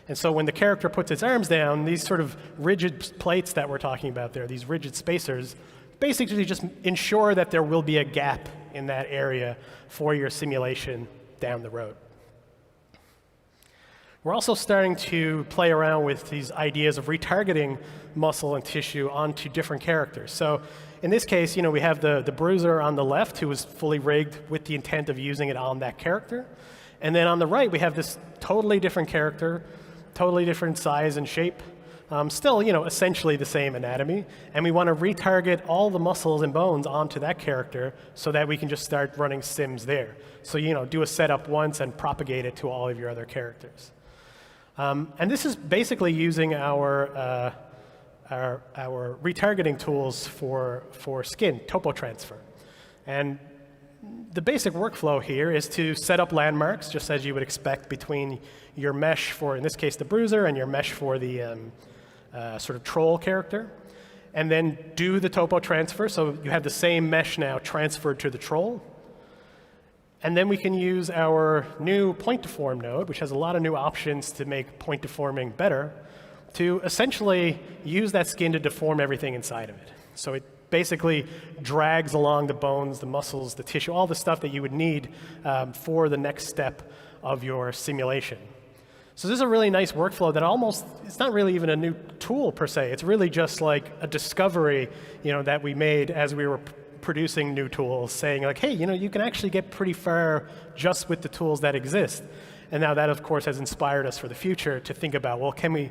[SPEAKER 2] And so when the character puts its arms down, these sort of rigid plates that we're talking about there, these rigid spacers, basically just ensure that there will be a gap in that area for your simulation down the road. We're also starting to play around with these ideas of retargeting muscle and tissue onto different characters. So in this case, we have the bruiser on the left who was fully rigged with the intent of using it on that character. And then on the right, we have this totally different character, totally different size and shape, still, essentially the same anatomy. And we want to retarget all the muscles and bones onto that character so that we can just start running sims there. So, do a setup once and propagate it to all of your other characters. And this is basically using our retargeting tools for skin, topo transfer. And the basic workflow here is to set up landmarks, just as you would expect between your mesh for, in this case, the bruiser, and your mesh for the sort of troll character. And then do the topo transfer, so you have the same mesh now transferred to the troll. And then we can use our new point deform node, which has a lot of new options to make point deforming better, to essentially use that skin to deform everything inside of it. So it basically drags along the bones, the muscles, the tissue, all the stuff that you would need for the next step of your simulation. So this is a really nice workflow that it's not really even a new tool per se. It's really just like a discovery, that we made as we were producing new tools, saying like, hey, you can actually get pretty far just with the tools that exist. And now that, of course, has inspired us for the future to think about, well, can we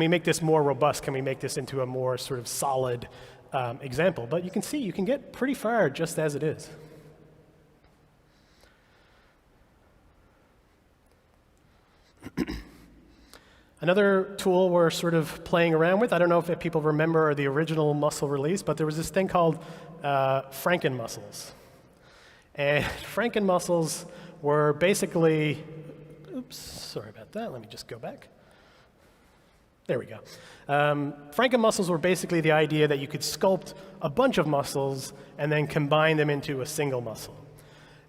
[SPEAKER 2] make this more robust? Can we make this into a more sort of solid example? But you can see you can get pretty far just as it is. Another tool we're sort of playing around with, I don't know if people remember the original muscle release, but there was this thing called Franken muscles. And Franken muscles were basically, oops, sorry about that, let me just go back. There we go. Franken muscles were basically the idea that you could sculpt a bunch of muscles and then combine them into a single muscle.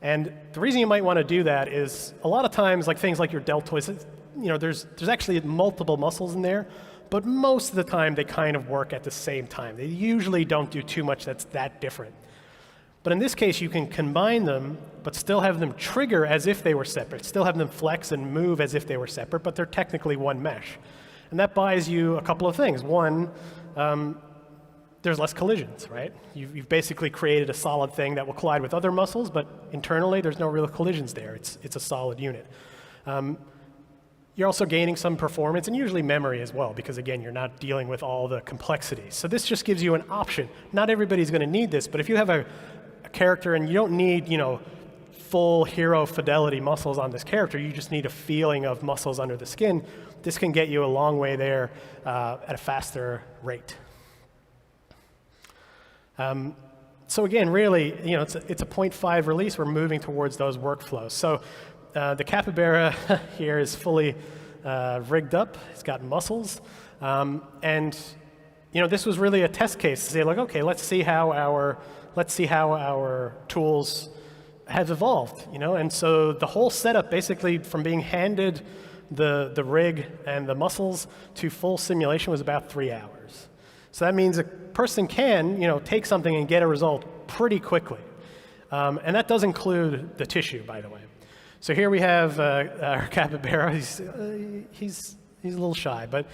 [SPEAKER 2] And the reason you might want to do that is a lot of times, like things like your deltoids, there's actually multiple muscles in there, but most of the time they kind of work at the same time. They usually don't do too much that's that different. But in this case, you can combine them, but still have them trigger as if they were separate, still have them flex and move as if they were separate, but they're technically one mesh. And that buys you a couple of things. One, there's less collisions, right? You've basically created a solid thing that will collide with other muscles, but internally there's no real collisions there. It's a solid unit. You're also gaining some performance and usually memory as well, because again, you're not dealing with all the complexities. So this just gives you an option. Not everybody's going to need this, but if you have a character and you don't need, full hero fidelity muscles on this character, you just need a feeling of muscles under the skin, this can get you a long way there at a faster rate. So again, really, it's a 0.5 release. We're moving towards those workflows. So the capybara here is fully rigged up. It's got muscles. And this was really a test case to say, like, okay, let's see how our tools have evolved. And so the whole setup, basically, from being handed the rig and the muscles to full simulation was about 3 hours. So that means a person can, take something and get a result pretty quickly. And that does include the tissue, by the way. So here we have our capybara. He's He's a little shy, but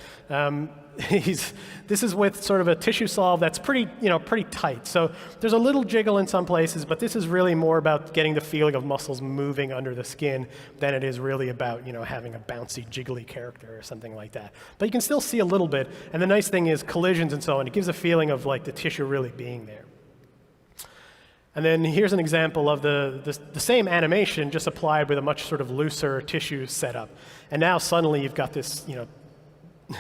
[SPEAKER 2] this is with sort of a tissue solve that's pretty tight. So there's a little jiggle in some places, but this is really more about getting the feeling of muscles moving under the skin than it is really about having a bouncy, jiggly character or something like that. But you can still see a little bit, and the nice thing is collisions and so on. It gives a feeling of like the tissue really being there. And then here's an example of the same animation, just applied with a much sort of looser tissue setup. And now suddenly you've got this,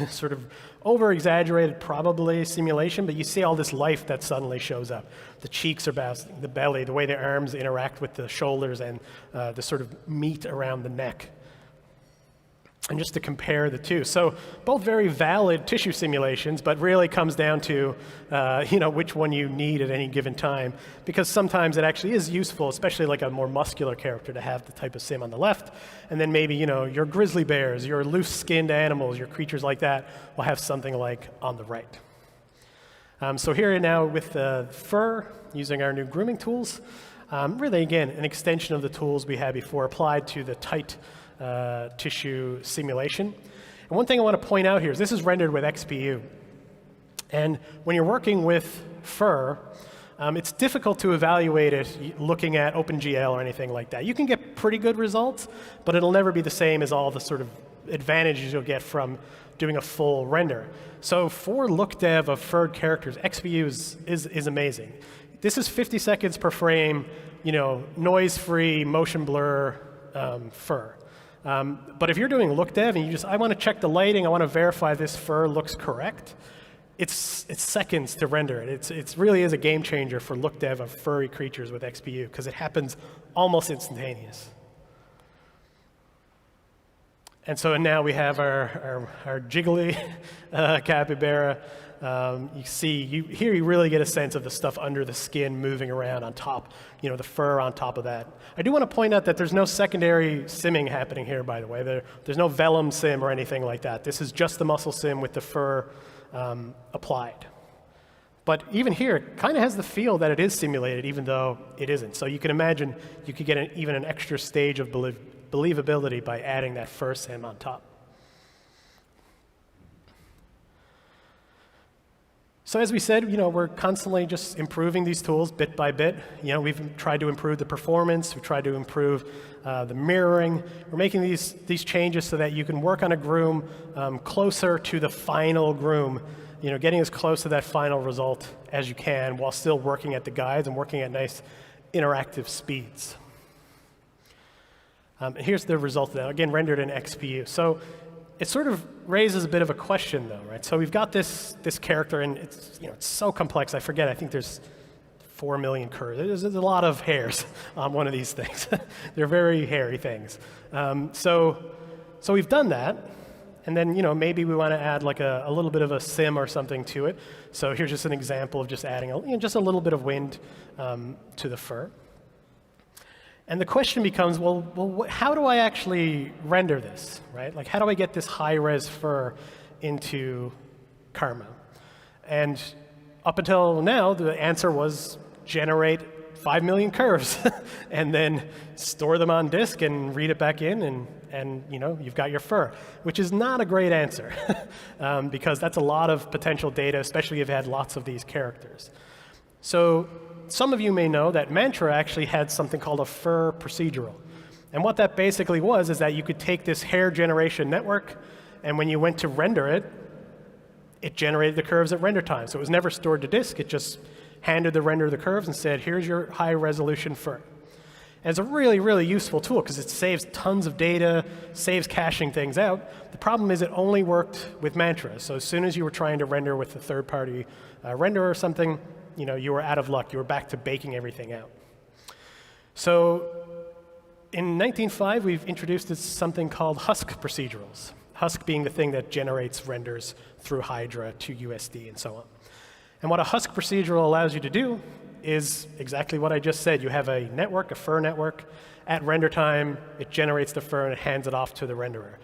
[SPEAKER 2] sort of over-exaggerated, probably, simulation, but you see all this life that suddenly shows up. The cheeks are bouncing, the belly, the way the arms interact with the shoulders, and the sort of meat around the neck. And just to compare the two. So both very valid tissue simulations, but really comes down to which one you need at any given time, because sometimes it actually is useful, especially like a more muscular character, to have the type of sim on the left, and then maybe your grizzly bears, your loose-skinned animals, your creatures like that will have something like on the right. So here now with fur, using our new grooming tools, really again an extension of the tools we had before applied to the tight tissue simulation. And one thing I want to point out here is this is rendered with XPU. And when you're working with fur, it's difficult to evaluate it looking at OpenGL or anything like that. You can get pretty good results, but it'll never be the same as all the sort of advantages you'll get from doing a full render. So for look dev of furred characters, XPU is amazing. This is 50 seconds per frame, noise-free, motion blur fur. But if you're doing look dev and I want to check the lighting, I want to verify this fur looks correct, it's seconds to render it. It really is a game changer for look dev of furry creatures with XPU because it happens almost instantaneous. And so now we have our jiggly capybara. Here you really get a sense of the stuff under the skin moving around on top, the fur on top of that. I do want to point out that there's no secondary simming happening here, by the way. There's no vellum sim or anything like that. This is just the muscle sim with the fur applied. But even here, it kind of has the feel that it is simulated, even though it isn't. So you can imagine you could get even an extra stage of believability by adding that fur sim on top. So as we said, we're constantly just improving these tools bit by bit. We've tried to improve the performance. We've tried to improve the mirroring. We're making these changes so that you can work on a groom closer to the final groom, getting as close to that final result as you can while still working at the guides and working at nice interactive speeds. Here's the result of that, again, rendered in XPU. So it sort of raises a bit of a question, though, right? So we've got this character, and it's so complex. I forget. I think there's 4 million curves. There's a lot of hairs on one of these things. They're very hairy things. So we've done that, and then maybe we want to add like a little bit of a sim or something to it. So here's just an example of just adding just a little bit of wind to the fur. And the question becomes, well, how do I actually render this, right? Like, how do I get this high-res fur into Karma? And up until now, the answer was generate 5 million curves and then store them on disk and read it back in, and you've got your fur, which is not a great answer because that's a lot of potential data, especially if you had lots of these characters. So some of you may know that Mantra actually had something called a fur procedural. And what that basically was is that you could take this hair generation network, and when you went to render it, it generated the curves at render time. So it was never stored to disk. It just handed the render of the curves and said, here's your high-resolution fur. And it's a really, really useful tool because it saves tons of data, saves caching things out. The problem is it only worked with Mantra. So as soon as you were trying to render with a third-party renderer or something, you were out of luck. You were back to baking everything out. So in 19.5, we've introduced something called Husk procedurals. Husk being the thing that generates renders through Hydra to USD and so on. And what a Husk procedural allows you to do is exactly what I just said. You have a network, a fur network. At render time, it generates the fur and it hands it off to the renderer.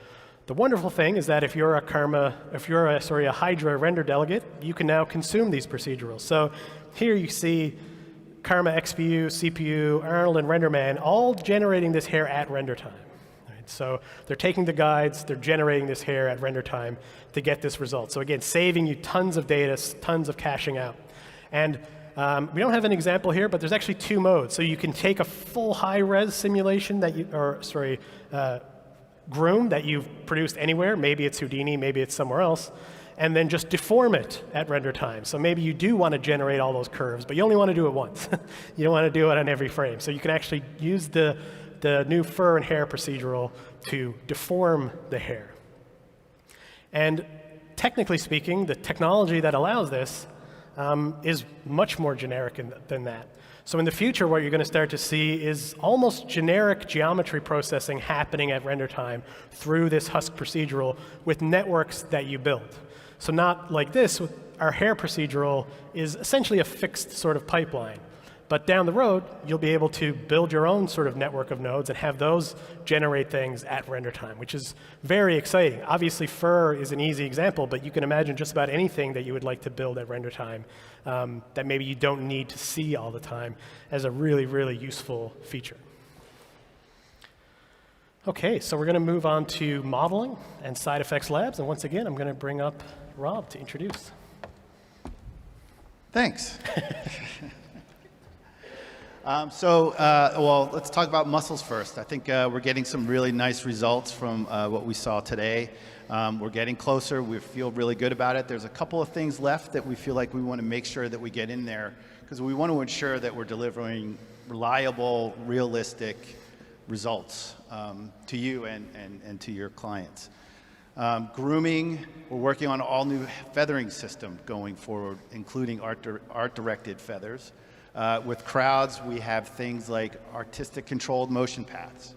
[SPEAKER 2] The wonderful thing is that if you're a Hydra render delegate, you can now consume these procedurals. So here you see Karma XPU, CPU, Arnold, and RenderMan all generating this hair at render time. Right? So they're taking the guides, they're generating this hair at render time to get this result. So again, saving you tons of data, tons of caching out. And we don't have an example here, but there's actually 2 modes. So you can take a full high-res simulation that groom that you've produced anywhere, maybe it's Houdini, maybe it's somewhere else, and then just deform it at render time. So maybe you do want to generate all those curves, but you only want to do it once. You don't want to do it on every frame. So you can actually use the new fur and hair procedural to deform the hair. And technically speaking, the technology that allows this is much more generic than that. So in the future, what you're going to start to see is almost generic geometry processing happening at render time through this Husk procedural with networks that you build. So not like this, with our hair procedural is essentially a fixed sort of pipeline. But down the road, you'll be able to build your own sort of network of nodes and have those generate things at render time, which is very exciting. Obviously, fur is an easy example, but you can imagine just about anything that you would like to build at render time that maybe you don't need to see all the time as a really, really useful feature. OK, so we're going to move on to modeling and side effects labs. And once again, I'm going to bring up Rob to introduce.
[SPEAKER 3] Thanks. Well, let's talk about muscles first. I think we're getting some really nice results from what we saw today. We're getting closer. We feel really good about it. There's a couple of things left that we feel like we want to make sure that we get in there because we want to ensure that we're delivering reliable, realistic results to you and to your clients. Grooming, we're working on an all-new feathering system going forward, including art-directed feathers. With crowds, we have things like artistic controlled motion paths.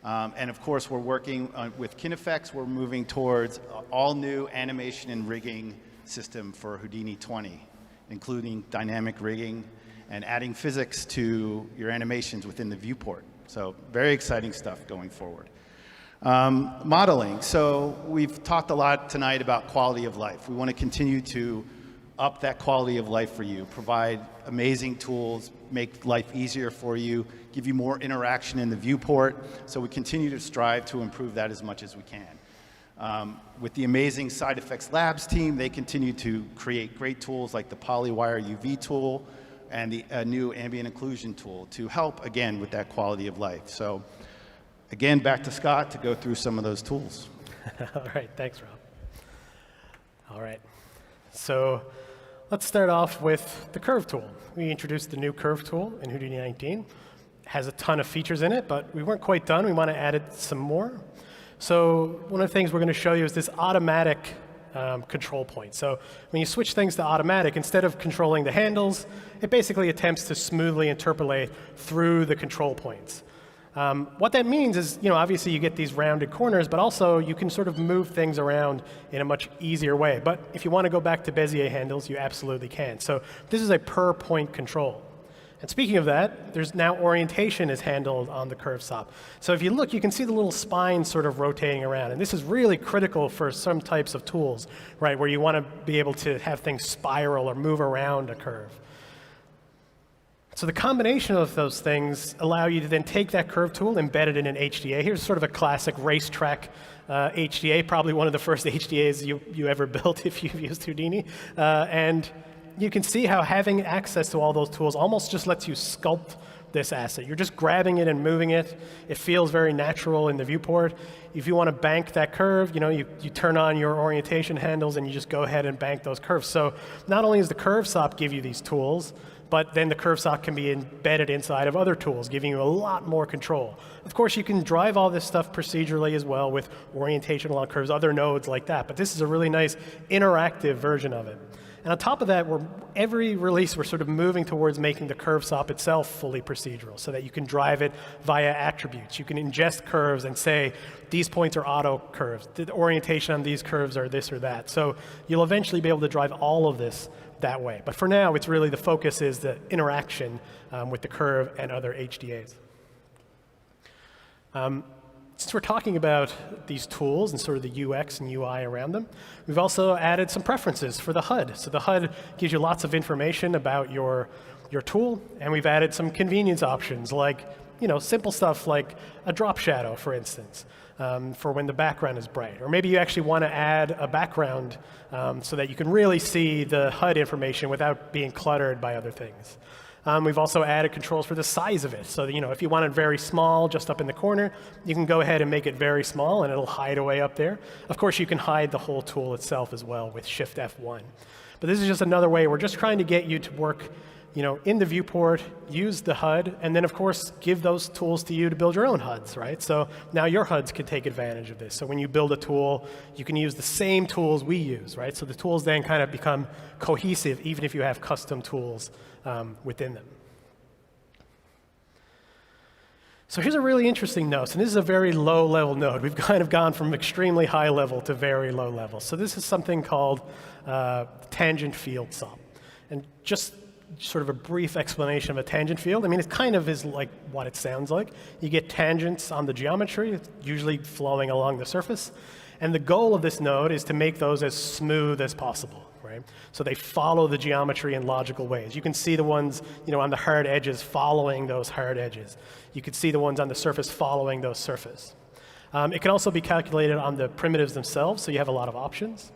[SPEAKER 3] And of course, we're working with KinEffects. We're moving towards all new animation and rigging system for Houdini 20, including dynamic rigging and adding physics to your animations within the viewport. So very exciting stuff going forward. Modeling. So we've talked a lot tonight about quality of life. We want to continue to up that quality of life for you, provide amazing tools, make life easier for you, give you more interaction in the viewport. So we continue to strive to improve that as much as we can. With the amazing Side Effects Labs team, they continue to create great tools like the Polywire UV tool and the new ambient occlusion tool to help, again, with that quality of life. So again, back to Scott to go through some of those tools.
[SPEAKER 2] All right, thanks, Rob. All right, so let's start off with the curve tool. We introduced the new curve tool in Houdini 19. It has a ton of features in it, but we weren't quite done. We want to add some more. So one of the things we're going to show you is this automatic control point. So when you switch things to automatic, instead of controlling the handles, it basically attempts to smoothly interpolate through the control points. What that means is, obviously you get these rounded corners, but also you can sort of move things around in a much easier way. But if you want to go back to Bezier handles, you absolutely can. So this is a per point control. And speaking of that, there's now orientation is handled on the curve stop. So if you look, you can see the little spine sort of rotating around. And this is really critical for some types of tools, right, where you want to be able to have things spiral or move around a curve. So the combination of those things allow you to then take that curve tool, embed it in an HDA. Here's sort of a classic racetrack HDA, probably one of the first HDAs you ever built if you've used Houdini. And you can see how having access to all those tools almost just lets you sculpt this asset. You're just grabbing it and moving it. It feels very natural in the viewport. If you want to bank that curve, you turn on your orientation handles and you just go ahead and bank those curves. So not only does the curve stop give you these tools, but then the curve stop can be embedded inside of other tools, giving you a lot more control. Of course, you can drive all this stuff procedurally as well with orientation along curves, other nodes like that. But this is a really nice interactive version of it. And on top of that, every release, we're sort of moving towards making the curve stop itself fully procedural so that you can drive it via attributes. You can ingest curves and say, these points are auto curves. The orientation on these curves are this or that. So you'll eventually be able to drive all of this that way. But for now, it's really the focus is the interaction with the curve and other HDAs. Since we're talking about these tools and sort of the UX and UI around them, we've also added some preferences for the HUD. So the HUD gives you lots of information about your tool, and we've added some convenience options like, simple stuff like a drop shadow, for instance, for when the background is bright. Or maybe you actually want to add a background so that you can really see the HUD information without being cluttered by other things. We've also added controls for the size of it. So that, if you want it very small, just up in the corner, you can go ahead and make it very small, and it'll hide away up there. Of course, you can hide the whole tool itself as well with Shift F1. But this is just another way. We're just trying to get you to work in the viewport, use the HUD, and then, of course, give those tools to you to build your own HUDs, right? So now your HUDs can take advantage of this. So when you build a tool, you can use the same tools we use, right? So the tools then kind of become cohesive, even if you have custom tools within them. So here's a really interesting node, and this is a very low-level node. We've kind of gone from extremely high level to very low level. So this is something called tangent field sum. And just sort of a brief explanation of a tangent field. I mean, it kind of is like what it sounds like. You get tangents on the geometry, usually flowing along the surface. And the goal of this node is to make those as smooth as possible, right? So they follow the geometry in logical ways. You can see the ones, on the hard edges following those hard edges. You can see the ones on the surface following those surface. It can also be calculated on the primitives themselves, so you have a lot of options.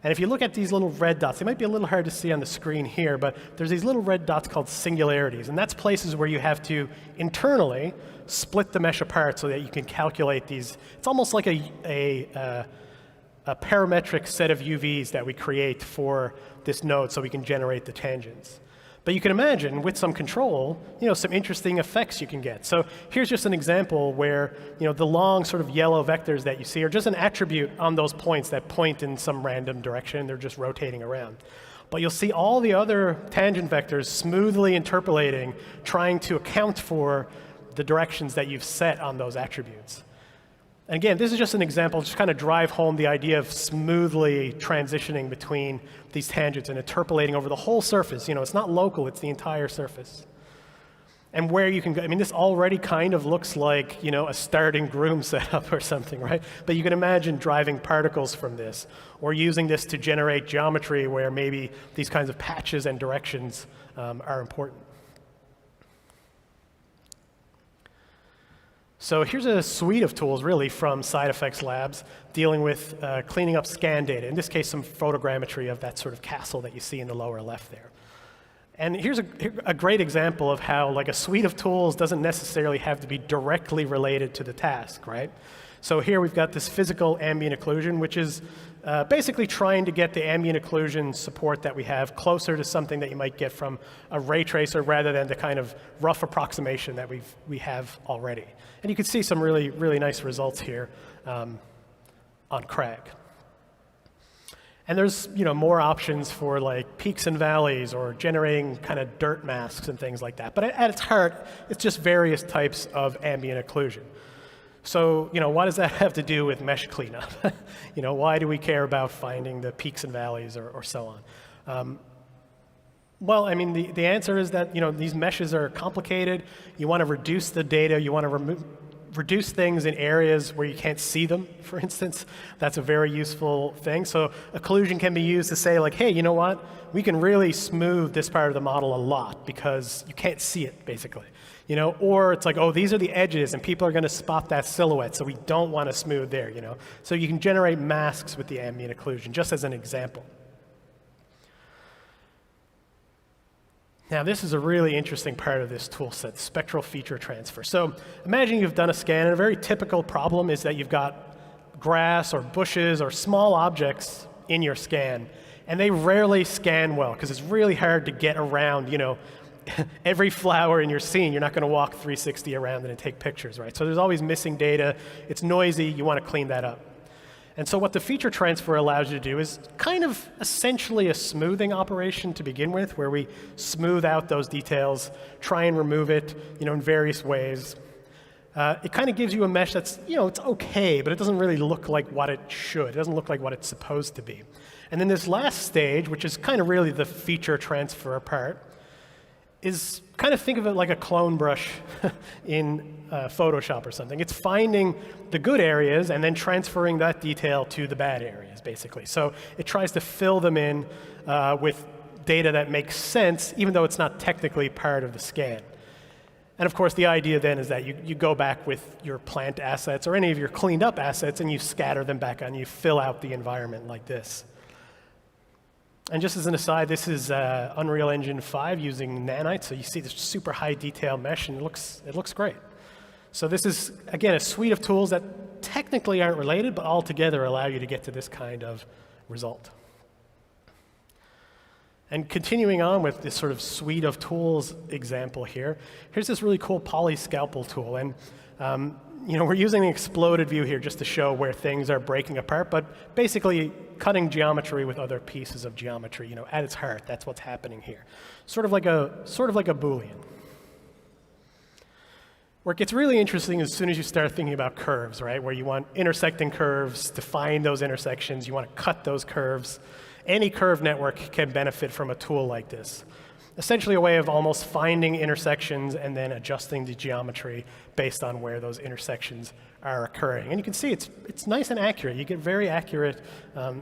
[SPEAKER 2] And if you look at these little red dots, they might be a little hard to see on the screen here, but there's these little red dots called singularities, and that's places where you have to internally split the mesh apart so that you can calculate these. It's almost like a parametric set of UVs that we create for this node so we can generate the tangents. But you can imagine, with some control, some interesting effects you can get. So here's just an example where, the long sort of yellow vectors that you see are just an attribute on those points that point in some random direction. They're just rotating around. But you'll see all the other tangent vectors smoothly interpolating, trying to account for the directions that you've set on those attributes. And again, this is just an example, just kind of drive home the idea of smoothly transitioning between these tangents and interpolating over the whole surface. It's not local, it's the entire surface. And where you can go, this already kind of looks like, a starting groom setup or something, right? But you can imagine driving particles from this, or using this to generate geometry where maybe these kinds of patches and directions are important. So here's a suite of tools, really, from Side Effects Labs dealing with cleaning up scan data. In this case, some photogrammetry of that sort of castle that you see in the lower left there. And here's a great example of how a suite of tools doesn't necessarily have to be directly related to the task, right? So here we've got this physical ambient occlusion, which is basically trying to get the ambient occlusion support that we have closer to something that you might get from a ray tracer rather than the kind of rough approximation that we have already. And you can see some really, really nice results here on Crag. And there's more options for peaks and valleys or generating kind of dirt masks and things like that. But at its heart, it's just various types of ambient occlusion. So, what does that have to do with mesh cleanup? Why do we care about finding the peaks and valleys or so on? Well, the answer is that, these meshes are complicated. You want to reduce the data. You want to reduce things in areas where you can't see them, for instance. That's a very useful thing. So occlusion can be used to say, hey, you know what? We can really smooth this part of the model a lot because you can't see it, basically. Or it's like, oh, these are the edges, and people are going to spot that silhouette, so we don't want to smooth there, So you can generate masks with the ambient occlusion, just as an example. Now, this is a really interesting part of this tool set, spectral feature transfer. So imagine you've done a scan, and a very typical problem is that you've got grass or bushes or small objects in your scan, and they rarely scan well because it's really hard to get around, every flower in your scene. You're not going to walk 360 around it and take pictures, right? So there's always missing data. It's noisy. You want to clean that up. And so what the feature transfer allows you to do is kind of essentially a smoothing operation to begin with, where we smooth out those details, try and remove it, in various ways. It kind of gives you a mesh that's, it's okay, but it doesn't really look like what it should. It doesn't look like what it's supposed to be. And then this last stage, which is kind of really the feature transfer part, is kind of think of it like a clone brush in Photoshop or something. It's finding the good areas and then transferring that detail to the bad areas, basically. So it tries to fill them in with data that makes sense, even though it's not technically part of the scan. And of course, the idea then is that you go back with your plant assets or any of your cleaned up assets and you scatter them back on, you fill out the environment like this. And just as an aside, this is Unreal Engine 5 using nanites. So you see this super high detail mesh, and it looks great. So this is, again, a suite of tools that technically aren't related, but all together allow you to get to this kind of result. And continuing on with this sort of suite of tools example here, here's this really cool poly scalpel tool. And we're using the exploded view here just to show where things are breaking apart, but basically cutting geometry with other pieces of geometry. At its heart, that's what's happening here. Sort of like a Boolean. Where it gets really interesting as soon as you start thinking about curves, right? Where you want intersecting curves to find those intersections, you want to cut those curves. Any curve network can benefit from a tool like this. Essentially a way of almost finding intersections and then adjusting the geometry based on where those intersections are occurring. And you can see it's nice and accurate. You get very accurate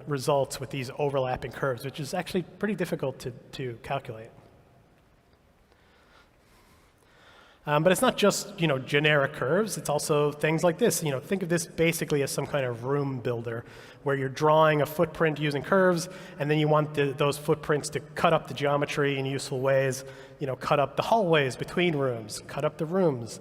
[SPEAKER 2] results with these overlapping curves, which is actually pretty difficult to calculate. But it's not just generic curves. It's also things like this. Think of this basically as some kind of room builder, where you're drawing a footprint using curves, and then you want those footprints to cut up the geometry in useful ways. Cut up the hallways between rooms, cut up the rooms,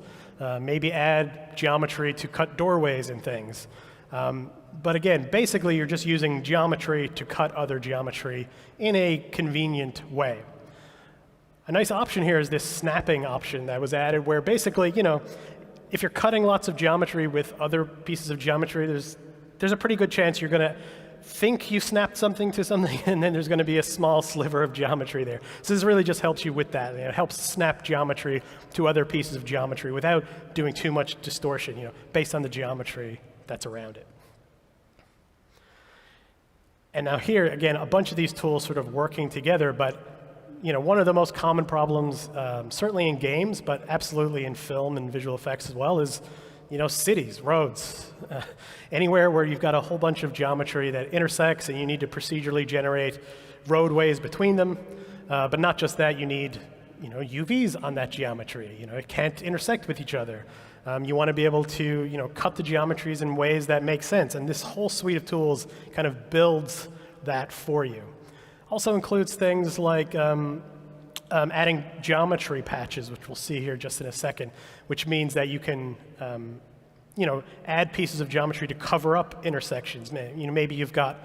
[SPEAKER 2] maybe add geometry to cut doorways and things. But again, basically you're just using geometry to cut other geometry in a convenient way. A nice option here is this snapping option that was added, where basically, if you're cutting lots of geometry with other pieces of geometry, there's a pretty good chance you're going to think you snapped something to something, and then there's going to be a small sliver of geometry there. So this really just helps you with that. It helps snap geometry to other pieces of geometry without doing too much distortion, based on the geometry that's around it. And now here, again, a bunch of these tools sort of working together, but one of the most common problems, certainly in games, but absolutely in film and visual effects as well, is cities, roads, anywhere where you've got a whole bunch of geometry that intersects, and you need to procedurally generate roadways between them. But not just that, you need UVs on that geometry. It can't intersect with each other. You want to be able to cut the geometries in ways that make sense, and this whole suite of tools kind of builds that for you. Also includes things like adding geometry patches, which we'll see here just in a second, which means that you can add pieces of geometry to cover up intersections. Maybe you've got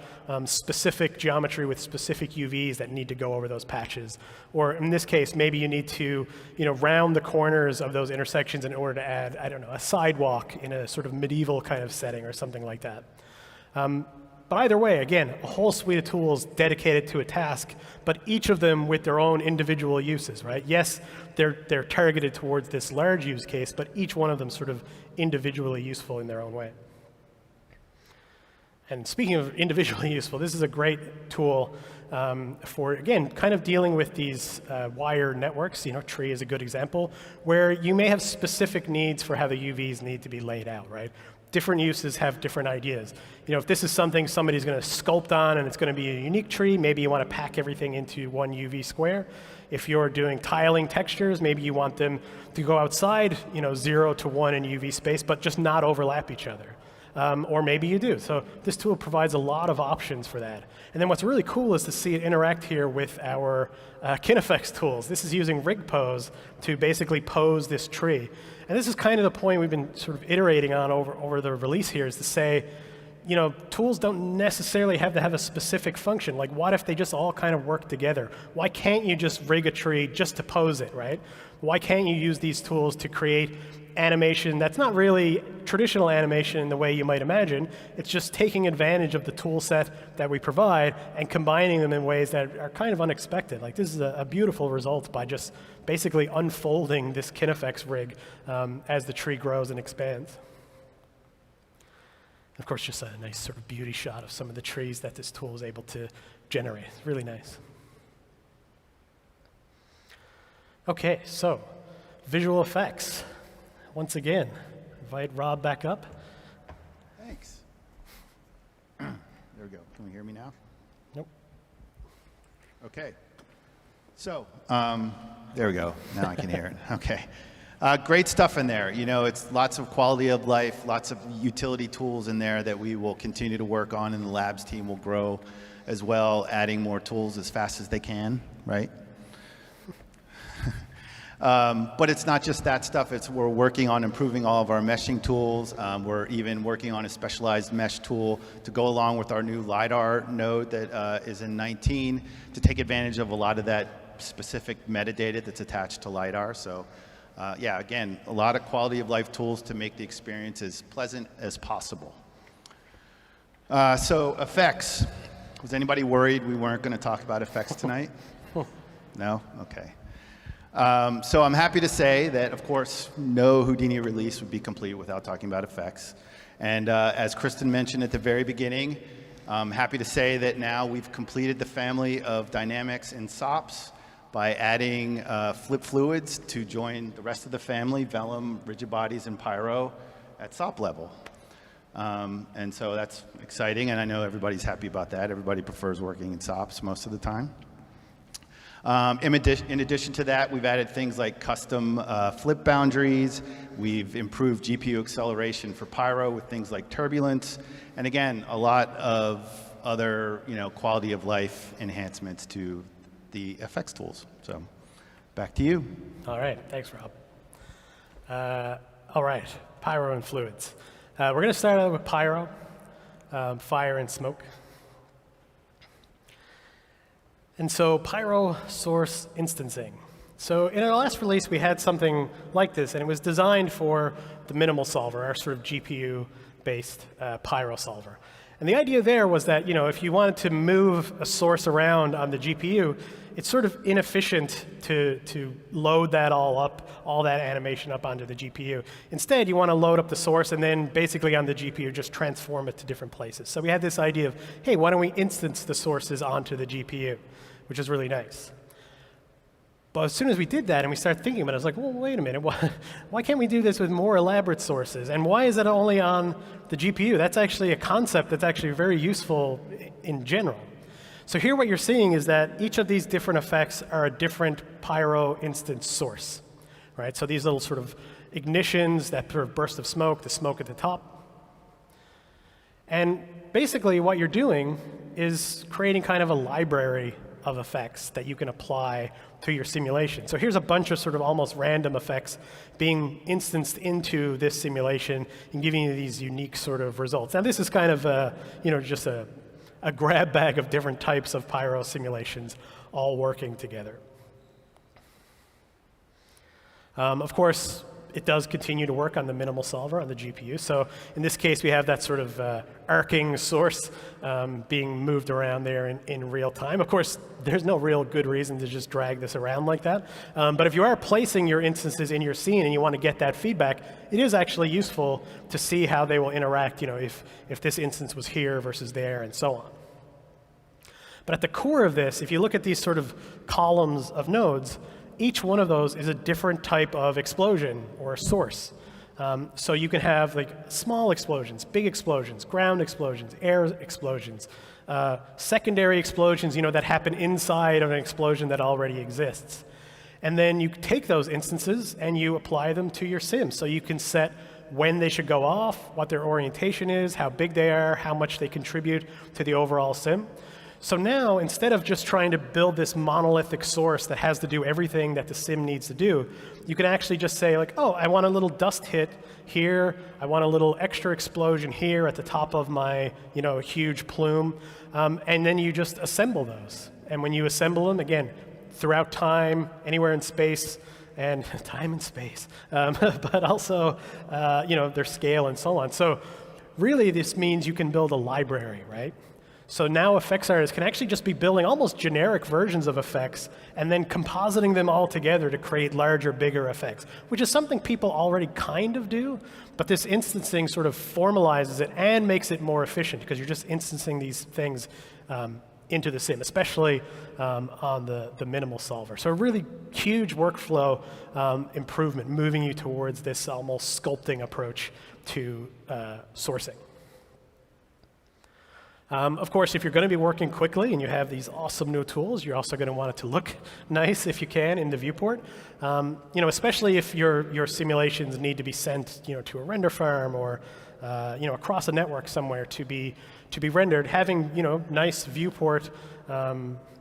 [SPEAKER 2] specific geometry with specific UVs that need to go over those patches. Or in this case, maybe you need to round the corners of those intersections in order to add, a sidewalk in a sort of medieval kind of setting or something like that. But either way, again, a whole suite of tools dedicated to a task, but each of them with their own individual uses, right? Yes, they're targeted towards this large use case, but each one of them sort of individually useful in their own way. And speaking of individually useful, this is a great tool for, again, kind of dealing with these wire networks. Tree is a good example, where you may have specific needs for how the UVs need to be laid out, right? Different uses have different ideas. If this is something somebody's going to sculpt on and it's going to be a unique tree, maybe you want to pack everything into one UV square. If you're doing tiling textures, maybe you want them to go outside, 0 to 1 in UV space, but just not overlap each other. Or maybe you do. So this tool provides a lot of options for that. And then what's really cool is to see it interact here with our KineFX tools. This is using rig pose to basically pose this tree. And this is kind of the point we've been sort of iterating on over the release here, is to say, tools don't necessarily have to have a specific function. Like, what if they just all kind of work together? Why can't you just rig a tree just to pose it, right? Why can't you use these tools to create animation that's not really traditional animation in the way you might imagine? It's just taking advantage of the tool set that we provide and combining them in ways that are kind of unexpected. Like, this is a beautiful result by just basically unfolding this KineFX rig as the tree grows and expands. Of course, just a nice sort of beauty shot of some of the trees that this tool is able to generate. It's really nice. Okay, so visual effects. Once again, invite Rob back up.
[SPEAKER 3] Thanks. There we go. Can we hear me now?
[SPEAKER 2] Nope.
[SPEAKER 3] Okay. So, there we go. Now I can hear it. Okay. Great stuff in there. You know, it's lots of quality of life, lots of utility tools in there that we will continue to work on, and the labs team will grow as well, adding more tools as fast as they can, right? But it's not just that stuff. We're working on improving all of our meshing tools. We're even working on a specialized mesh tool to go along with our new LiDAR node that is in 19 to take advantage of a lot of that specific metadata that's attached to LiDAR. So yeah, again, a lot of quality of life tools to make the experience as pleasant as possible. So effects. Was anybody worried we weren't going to talk about effects tonight? No? Okay. So I'm happy to say that, of course, no Houdini release would be complete without talking about effects. And as Kristen mentioned at the very beginning, I'm happy to say that now we've completed the family of dynamics in SOPs by adding flip fluids to join the rest of the family, vellum, rigid bodies, and pyro at SOP level. And so that's exciting, and I know everybody's happy about that. Everybody prefers working in SOPs most of the time. In addition to that, we've added things like custom flip boundaries. We've improved GPU acceleration for Pyro with things like turbulence. And again, a lot of other quality of life enhancements to the FX tools. So back to you.
[SPEAKER 2] All right, thanks, Rob. All right, Pyro and fluids. We're going to start out with Pyro, fire and smoke. And so Pyro source instancing. So in our last release, we had something like this, and it was designed for the minimal solver, our sort of GPU-based Pyro solver. And the idea there was that, if you wanted to move a source around on the GPU, it's sort of inefficient to load that all up, all that animation up onto the GPU. Instead, you want to load up the source and then basically on the GPU just transform it to different places. So we had this idea of, hey, why don't we instance the sources onto the GPU, which is really nice. But as soon as we did that and we started thinking about it, I was like, well, wait a minute, why can't we do this with more elaborate sources? And why is it only on the GPU? That's actually a concept that's actually very useful in general. So here what you're seeing is that each of these different effects are a different Pyro instance source, right? So these little sort of ignitions, that sort of burst of smoke, the smoke at the top. And basically what you're doing is creating kind of a library of effects that you can apply to your simulation. So here's a bunch of sort of almost random effects being instanced into this simulation and giving you these unique sort of results. Now this is kind of just a grab bag of different types of Pyro simulations all working together. Of course, it does continue to work on the minimal solver on the GPU. So in this case, we have that sort of arcing source being moved around there in real time. Of course, there's no real good reason to just drag this around like that. But if you are placing your instances in your scene and you want to get that feedback, it is actually useful to see how they will interact, if this instance was here versus there and so on. But at the core of this, if you look at these sort of columns of nodes, each one of those is a different type of explosion or a source. So you can have like small explosions, big explosions, ground explosions, air explosions, secondary explosions, that happen inside of an explosion that already exists. And then you take those instances and you apply them to your sim. So you can set when they should go off, what their orientation is, how big they are, how much they contribute to the overall sim. So now, instead of just trying to build this monolithic source that has to do everything that the sim needs to do, you can actually just say, like, oh, I want a little dust hit here. I want a little extra explosion here at the top of my, huge plume. And then you just assemble those. And when you assemble them, again, throughout time, anywhere in space, and time and space, but also, their scale and so on. So really, this means you can build a library, right? So now effects artists can actually just be building almost generic versions of effects and then compositing them all together to create larger, bigger effects, which is something people already kind of do, but this instancing sort of formalizes it and makes it more efficient because you're just instancing these things into the sim, especially on the minimal solver. So a really huge workflow improvement, moving you towards this almost sculpting approach to sourcing. Of course, if you're going to be working quickly and you have these awesome new tools, you're also going to want it to look nice if you can in the viewport. Especially if your simulations need to be sent, to a render farm or across a network somewhere to be rendered. Having nice viewport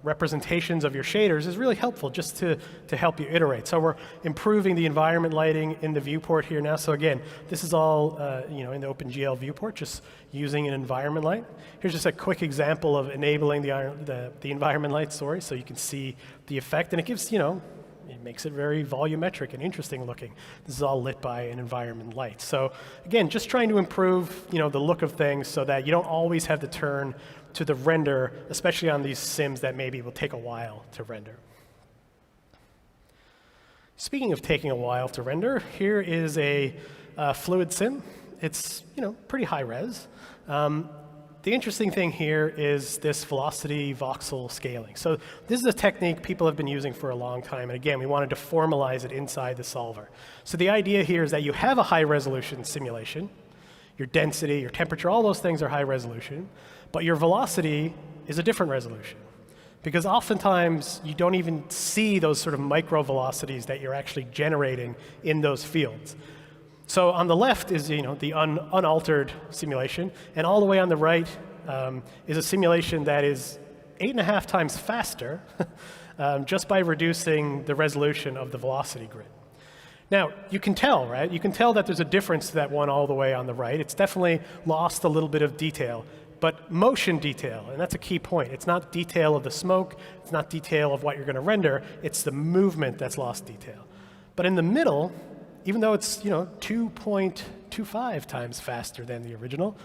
[SPEAKER 2] representations of your shaders is really helpful just to help you iterate. So we're improving the environment lighting in the viewport here now. So again, this is all in the OpenGL viewport, just using an environment light. Here's just a quick example of enabling the environment light, so you can see the effect, and it gives, it makes it very volumetric and interesting looking. This is all lit by an environment light. So again, just trying to improve, the look of things so that you don't always have to turn to the render, especially on these sims that maybe will take a while to render. Speaking of taking a while to render, here is a fluid sim. It's pretty high res. The interesting thing here is this velocity voxel scaling. So this is a technique people have been using for a long time, and again, we wanted to formalize it inside the solver. So the idea here is that you have a high resolution simulation. Your density, your temperature, all those things are high resolution, but your velocity is a different resolution. Because oftentimes you don't even see those sort of micro velocities that you're actually generating in those fields. So on the left is the unaltered simulation, and all the way on the right is a simulation that is 8.5 times faster just by reducing the resolution of the velocity grid. Now, you can tell, right? You can tell that there's a difference to that one all the way on the right. It's definitely lost a little bit of detail, but motion detail, and that's a key point. It's not detail of the smoke, it's not detail of what you're going to render, it's the movement that's lost detail. But in the middle, even though it's 2.25 times faster than the original,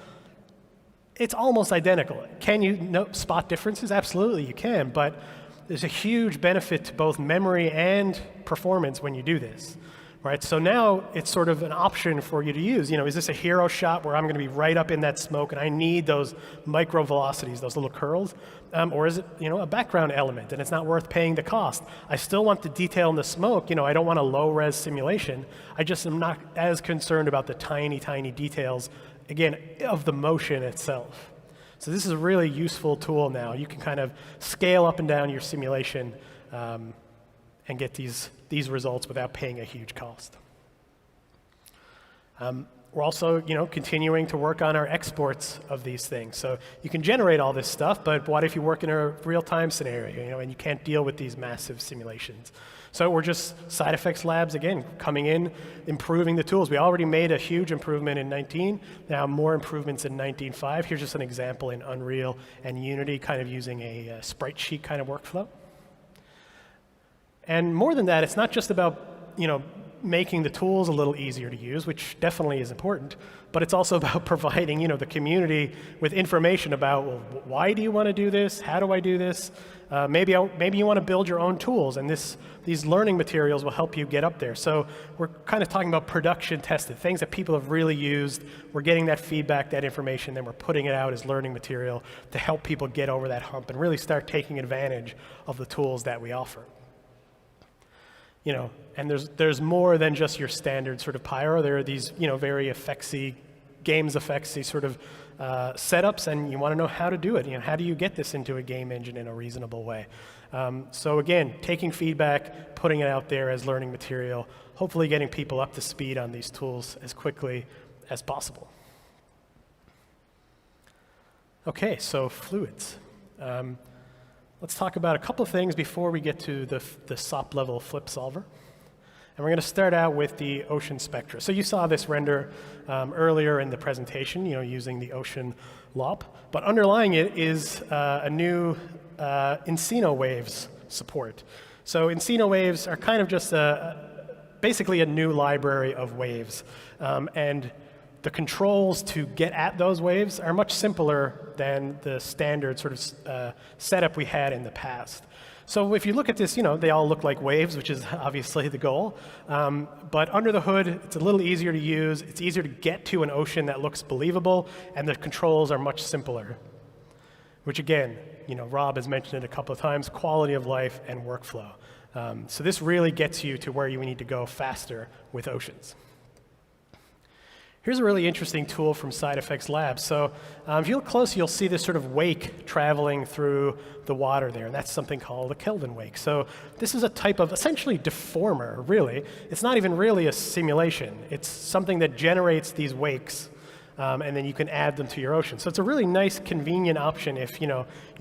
[SPEAKER 2] it's almost identical. Can you spot differences? Absolutely, you can, but there's a huge benefit to both memory and performance when you do this. Right, so now it's sort of an option for you to use. Is this a hero shot where I'm going to be right up in that smoke and I need those micro velocities, those little curls? Or is it, a background element and it's not worth paying the cost? I still want the detail in the smoke. I don't want a low-res simulation. I just am not as concerned about the tiny, tiny details, again, of the motion itself. So this is a really useful tool now. You can kind of scale up and down your simulation and get these results without paying a huge cost. We're also, continuing to work on our exports of these things. So you can generate all this stuff, but what if you work in a real-time scenario, and you can't deal with these massive simulations? So we're just side effects labs, again, coming in, improving the tools. We already made a huge improvement in 19, now more improvements in 19.5. Here's just an example in Unreal and Unity, kind of using a sprite sheet kind of workflow. And more than that, it's not just about, making the tools a little easier to use, which definitely is important, but it's also about providing, the community with information about, well, why do you want to do this? How do I do this? Maybe you want to build your own tools, and these learning materials will help you get up there. So we're kind of talking about production tested, things that people have really used. We're getting that feedback, that information, then we're putting it out as learning material to help people get over that hump and really start taking advantage of the tools that we offer. And there's more than just your standard sort of pyro. There are these, very effectsy, games effectsy sort of setups, and you want to know how to do it. How do you get this into a game engine in a reasonable way? So again, taking feedback, putting it out there as learning material, hopefully getting people up to speed on these tools as quickly as possible. Okay, so fluids. Let's talk about a couple of things before we get to the SOP level flip solver. And we're going to start out with the ocean spectra. So you saw this render earlier in the presentation, using the ocean LOP. But underlying it is a new Encino waves support. So Encino waves are kind of just basically a new library of waves. And the controls to get at those waves are much simpler than the standard sort of setup we had in the past. So if you look at this, they all look like waves, which is obviously the goal. But under the hood, it's a little easier to use. It's easier to get to an ocean that looks believable, and the controls are much simpler. Which again, Rob has mentioned it a couple of times, quality of life and workflow. So this really gets you to where you need to go faster with oceans. Here's a really interesting tool from Side Effects Labs. So if you look close, you'll see this sort of wake traveling through the water there, and that's something called a Kelvin wake. So this is a type of essentially deformer, really. It's not even really a simulation. It's something that generates these wakes, and then you can add them to your ocean. So it's a really nice, convenient option if you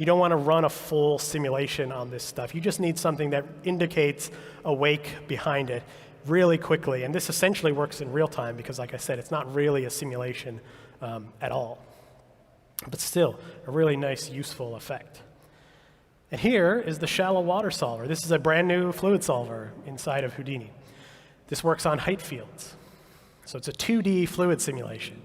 [SPEAKER 2] don't want to run a full simulation on this stuff. You just need something that indicates a wake behind it really quickly. And this essentially works in real time because, like I said, it's not really a simulation at all. But still, a really nice, useful effect. And here is the shallow water solver. This is a brand new fluid solver inside of Houdini. This works on height fields. So it's a 2D fluid simulation.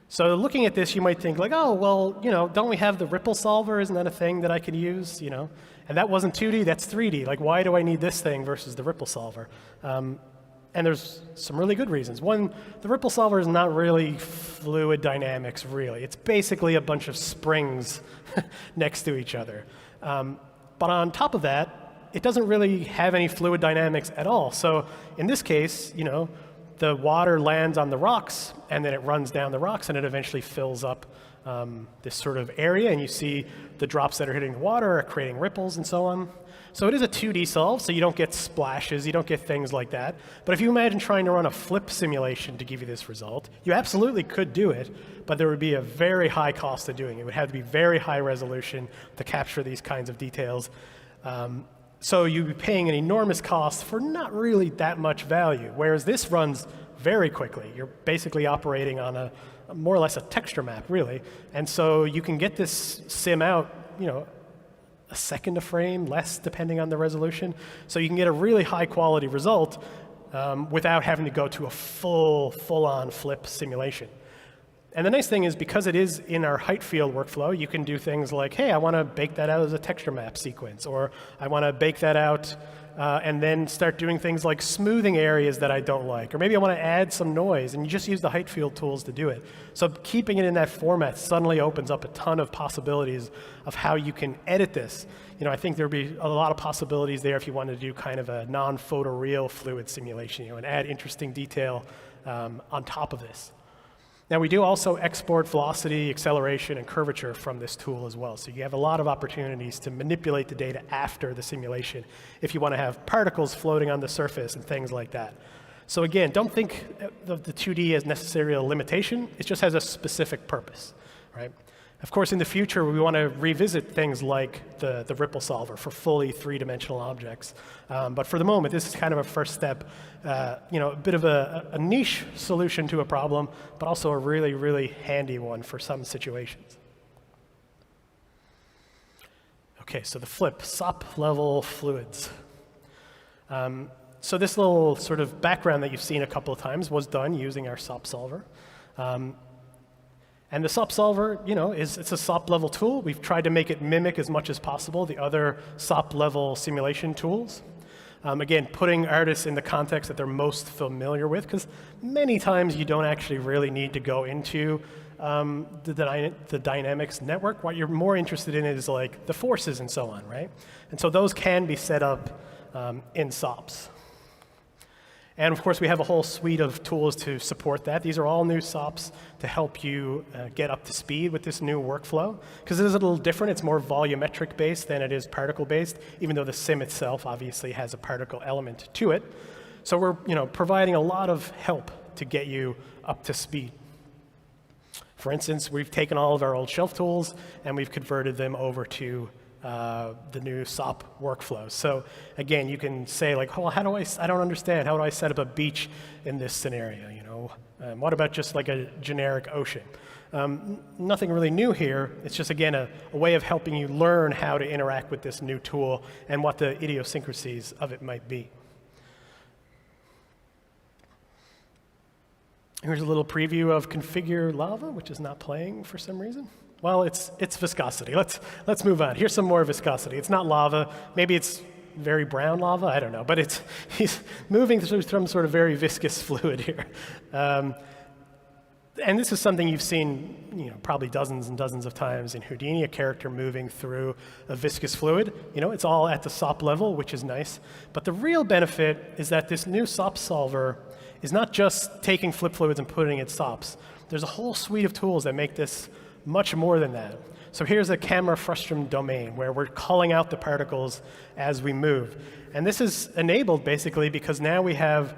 [SPEAKER 2] So looking at this, you might think like, oh, well, don't we have the ripple solver? Isn't that a thing that I could use? And that wasn't 2D, that's 3D. Like, why do I need this thing versus the ripple solver? And there's some really good reasons. One, the ripple solver is not really fluid dynamics, really. It's basically a bunch of springs next to each other. But on top of that, it doesn't really have any fluid dynamics at all. So in this case, the water lands on the rocks, and then it runs down the rocks, and it eventually fills up this sort of area, and you see the drops that are hitting the water are creating ripples and so on. So it is a 2D solve, so you don't get splashes, you don't get things like that. But if you imagine trying to run a flip simulation to give you this result, you absolutely could do it, but there would be a very high cost of doing it. It would have to be very high resolution to capture these kinds of details. So you'd be paying an enormous cost for not really that much value, whereas this runs very quickly. You're basically operating on a more or less a texture map, really. And so you can get this sim out, a second a frame, less depending on the resolution. So you can get a really high quality result without having to go to a full-on flip simulation. And the nice thing is, because it is in our height field workflow, you can do things like, hey, I want to bake that out as a texture map sequence, or I want to bake that out and then start doing things like smoothing areas that I don't like, or maybe I want to add some noise, and you just use the height field tools to do it. So keeping it in that format suddenly opens up a ton of possibilities of how you can edit this. I think there'd be a lot of possibilities there if you wanted to do kind of a non-photoreal fluid simulation, and add interesting detail on top of this. Now, we do also export velocity, acceleration, and curvature from this tool as well. So you have a lot of opportunities to manipulate the data after the simulation if you want to have particles floating on the surface and things like that. So again, don't think of the 2D as necessarily a limitation. It just has a specific purpose, right? Of course, in the future, we want to revisit things like the ripple solver for fully three-dimensional objects. But for the moment, this is kind of a first step, a bit of a niche solution to a problem, but also a really, really handy one for some situations. OK, so the flip, SOP-level fluids. So this little sort of background that you've seen a couple of times was done using our SOP solver. And the SOP solver, it's a SOP-level tool. We've tried to make it mimic as much as possible the other SOP-level simulation tools. Again, putting artists in the context that they're most familiar with, because many times you don't actually really need to go into the dynamics network. What you're more interested in is like the forces and so on, right? And so those can be set up in SOPs. And of course, we have a whole suite of tools to support that. These are all new SOPs to help you get up to speed with this new workflow. Because it is a little different. It's more volumetric based than it is particle based, even though the sim itself obviously has a particle element to it. So we're providing a lot of help to get you up to speed. For instance, we've taken all of our old shelf tools and we've converted them over to the new SOP workflow. So again, you can say like, oh, I don't understand. How do I set up a beach in this scenario? What about just like a generic ocean? Nothing really new here. It's just, again, a way of helping you learn how to interact with this new tool and what the idiosyncrasies of it might be. Here's a little preview of Configure Lava, which is not playing for some reason. Well, it's viscosity. Let's move on. Here's some more viscosity. It's not lava. Maybe it's very brown lava. I don't know. But he's moving through some sort of very viscous fluid here. And this is something you've seen probably dozens and dozens of times in Houdini, a character moving through a viscous fluid. It's all at the SOP level, which is nice. But the real benefit is that this new SOP solver is not just taking flip fluids and putting it in SOPs. There's a whole suite of tools that make this much more than that. So here's a camera frustum domain where we're calling out the particles as we move. And this is enabled basically because now we have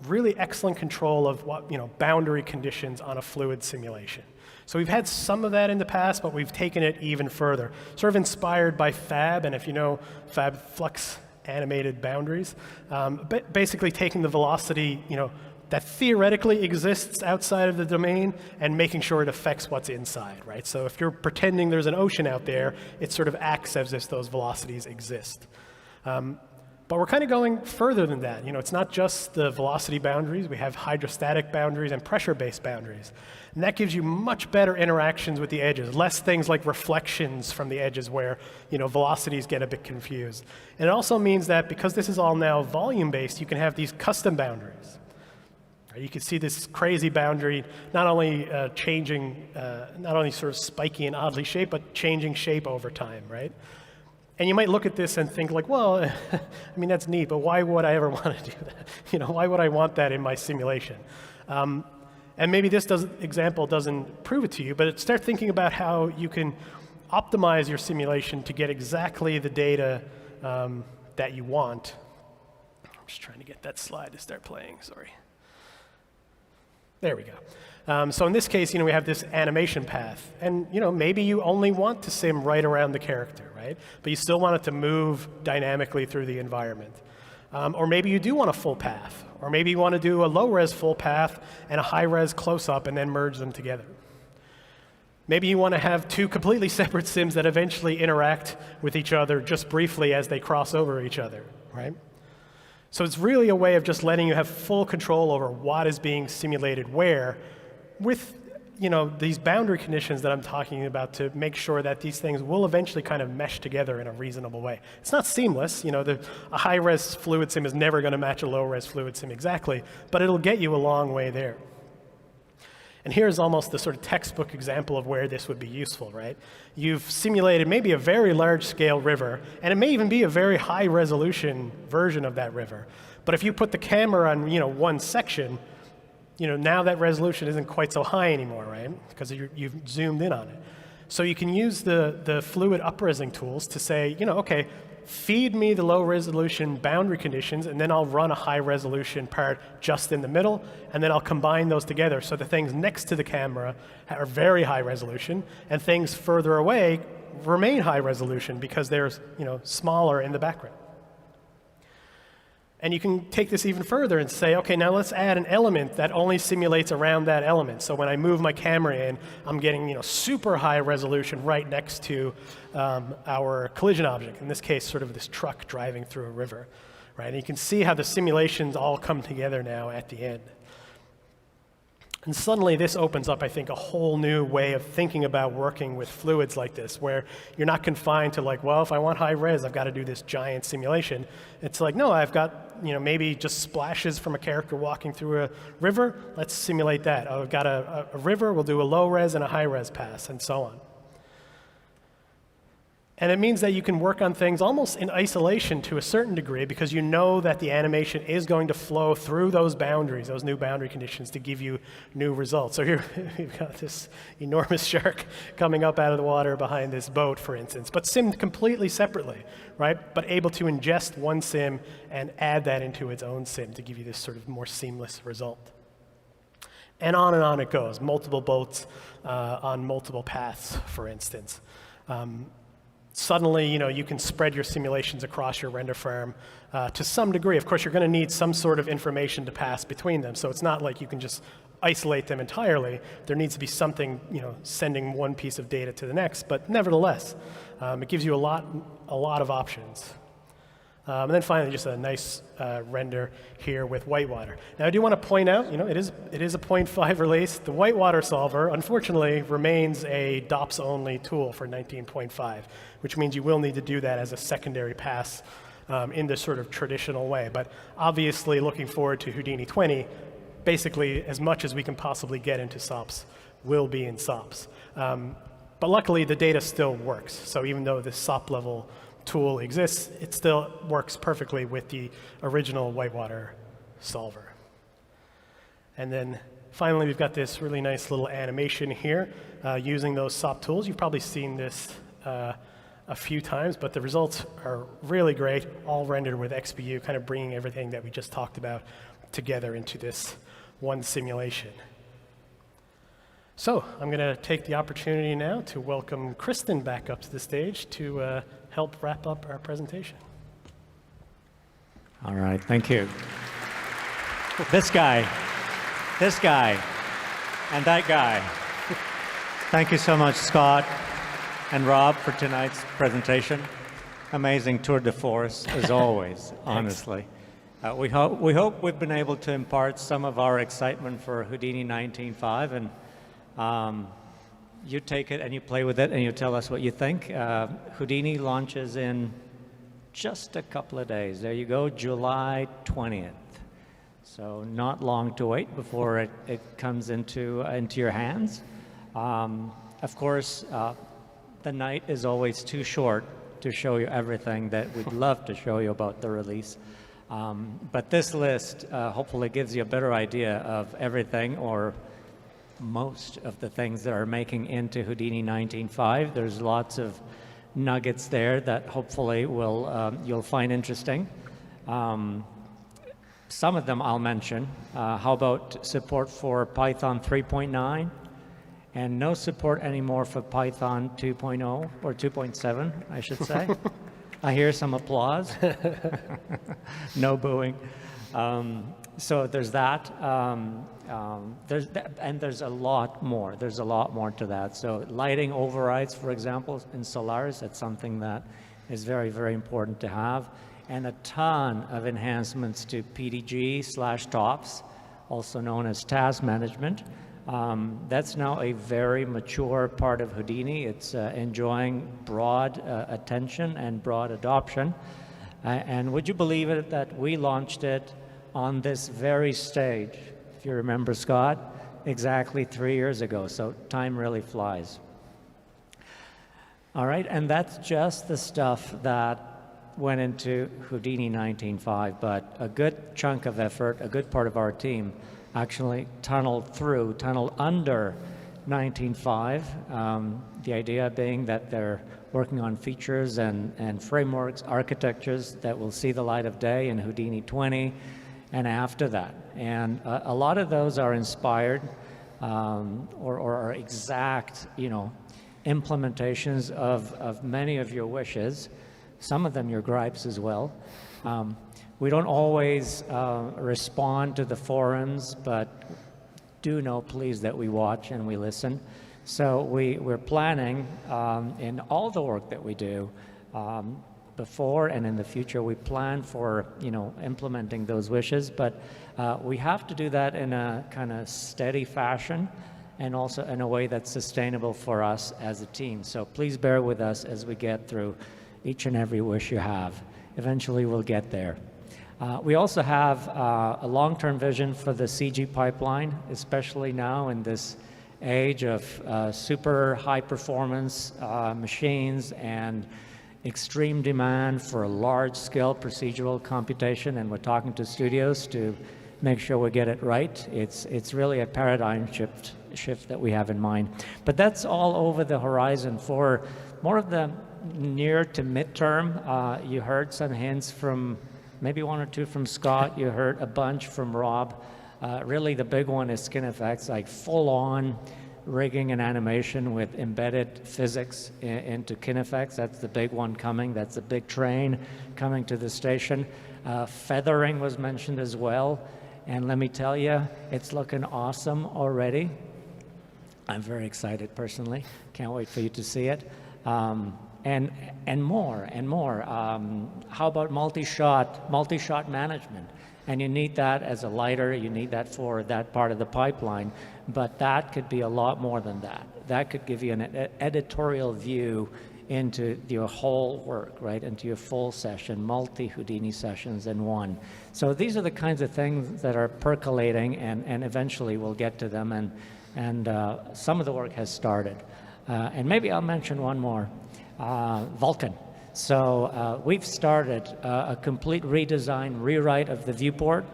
[SPEAKER 2] really excellent control of what, boundary conditions on a fluid simulation. So we've had some of that in the past, but we've taken it even further. Sort of inspired by Fab, and if you know Fab, flux animated boundaries, basically taking the velocity, that theoretically exists outside of the domain and making sure it affects what's inside, right? So if you're pretending there's an ocean out there, it sort of acts as if those velocities exist. But we're kind of going further than that. It's not just the velocity boundaries. We have hydrostatic boundaries and pressure-based boundaries. And that gives you much better interactions with the edges, less things like reflections from the edges where, velocities get a bit confused. And it also means that because this is all now volume-based, you can have these custom boundaries. You can see this crazy boundary not only changing, not only sort of spiky and oddly shaped, but changing shape over time, right? And you might look at this and think like, well, that's neat, but why would I ever want to do that? Why would I want that in my simulation? And maybe this example doesn't prove it to you, but start thinking about how you can optimize your simulation to get exactly the data that you want. I'm just trying to get that slide to start playing, sorry. There we go. So in this case, we have this animation path. And, maybe you only want to sim right around the character, right? But you still want it to move dynamically through the environment. Or maybe you do want a full path. Or maybe you want to do a low-res full path and a high-res close-up and then merge them together. Maybe you want to have two completely separate sims that eventually interact with each other just briefly as they cross over each other, right? So it's really a way of just letting you have full control over what is being simulated where with, these boundary conditions that I'm talking about to make sure that these things will eventually kind of mesh together in a reasonable way. It's not seamless. A high-res fluid sim is never going to match a low-res fluid sim exactly, but it'll get you a long way there. And here's almost the sort of textbook example of where this would be useful, right? You've simulated maybe a very large-scale river, and it may even be a very high-resolution version of that river. But if you put the camera on, one section, now that resolution isn't quite so high anymore, right? Because you've zoomed in on it. So you can use the fluid up-resing tools to say, okay, feed me the low-resolution boundary conditions, and then I'll run a high-resolution part just in the middle, and then I'll combine those together so the things next to the camera are very high-resolution, and things further away remain high-resolution because they're smaller in the background. And you can take this even further and say, okay, now let's add an element that only simulates around that element. So when I move my camera in, I'm getting super high resolution right next to our collision object. In this case, sort of this truck driving through a river, right? And you can see how the simulations all come together now at the end. And suddenly this opens up, I think, a whole new way of thinking about working with fluids like this, where you're not confined to like, well, if I want high res, I've got to do this giant simulation. It's like, no, I've got, maybe just splashes from a character walking through a river. Let's simulate that. Oh, I've got a river, we'll do a low res and a high res pass, and so on. And it means that you can work on things almost in isolation to a certain degree because you know that the animation is going to flow through those boundaries, those new boundary conditions, to give you new results. So here we've got this enormous shark coming up out of the water behind this boat, for instance, but simmed completely separately, right? But able to ingest one sim and add that into its own sim to give you this sort of more seamless result. And on it goes, multiple boats on multiple paths, for instance. Suddenly, you can spread your simulations across your render farm to some degree. Of course, you're going to need some sort of information to pass between them. So it's not like you can just isolate them entirely. There needs to be something, sending one piece of data to the next. But nevertheless, it gives you a lot of options. And then finally, just a nice render here with Whitewater. Now, I do want to point out, it is a 0.5 release. The Whitewater solver, unfortunately, remains a DOPS-only tool for 19.5, which means you will need to do that as a secondary pass in this sort of traditional way. But obviously, looking forward to Houdini 20, basically, as much as we can possibly get into SOPs will be in SOPs. But luckily, the data still works. So even though this SOP level tool exists, it still works perfectly with the original Whitewater solver. And then finally, we've got this really nice little animation here using those SOP tools. You've probably seen this a few times, but the results are really great, all rendered with XPU, kind of bringing everything that we just talked about together into this one simulation. So I'm going to take the opportunity now to welcome Kristen back up to the stage to help wrap up our presentation.
[SPEAKER 1] All right, thank you. This guy, and that guy. Thank you so much, Scott and Rob, for tonight's presentation. Amazing tour de force, as always, honestly. We hope we've been able to impart some of our excitement for Houdini 19.5, and you take it and you play with it and you tell us what you think. Houdini launches in just a couple of days. There you go, July 20th. So not long to wait before it comes into your hands. Of course, the night is always too short to show you everything that we'd love to show you about the release. But this list hopefully gives you a better idea of everything, or most of the things that are making into Houdini 19.5. There's lots of nuggets there that hopefully you'll find interesting. Some of them I'll mention. How about support for Python 3.9? And no support anymore for Python 2.0, or 2.7, I should say. I hear some applause. No booing. So there's that. There's a lot more. There's a lot more to that. So lighting overrides, for example, in Solaris, that's something that is very, very important to have. And a ton of enhancements to PDG/TOPS, also known as task management. That's now a very mature part of Houdini. It's enjoying broad attention and broad adoption. And would you believe it that we launched it on this very stage, if you remember, Scott, exactly 3 years ago. So time really flies. All right, and that's just the stuff that went into Houdini 19.5, but a good chunk of effort, a good part of our team actually tunneled under 19.5. The idea being that they're working on features and frameworks, architectures that will see the light of day in Houdini 20 and after that. And a lot of those are inspired or are exact, implementations of many of your wishes, some of them your gripes as well. We don't always respond to the forums, but do know, please, that we watch and we listen. So we're planning in all the work that we do, before and in the future, we plan for implementing those wishes, but we have to do that in a kind of steady fashion, and also in a way that's sustainable for us as a team. So please bear with us as we get through each and every wish you have. Eventually we'll get there. We also have a long-term vision for the CG pipeline, especially now in this age of super high performance machines and extreme demand for large-scale procedural computation, and we're talking to studios to make sure we get it right. It's really a paradigm shift that we have in mind. But that's all over the horizon. For more of the near to midterm, you heard some hints from maybe one or two from Scott. You heard a bunch from Rob. Really the big one is skin effects, like full-on rigging and animation with embedded physics into kineffects. That's the big one coming. That's the big train coming to the station. Feathering was mentioned as well. And let me tell you, it's looking awesome already. I'm very excited personally. Can't wait for you to see it. And more. How about multi-shot management? And you need that as a lighter, you need that for that part of the pipeline, but that could be a lot more than that. That could give you an editorial view into your whole work, right, into your full session, multi-Houdini sessions in one. So these are the kinds of things that are percolating, and eventually we'll get to them, and some of the work has started. And maybe I'll mention one more, Vulkan. So we've started a complete redesign, rewrite of the viewport.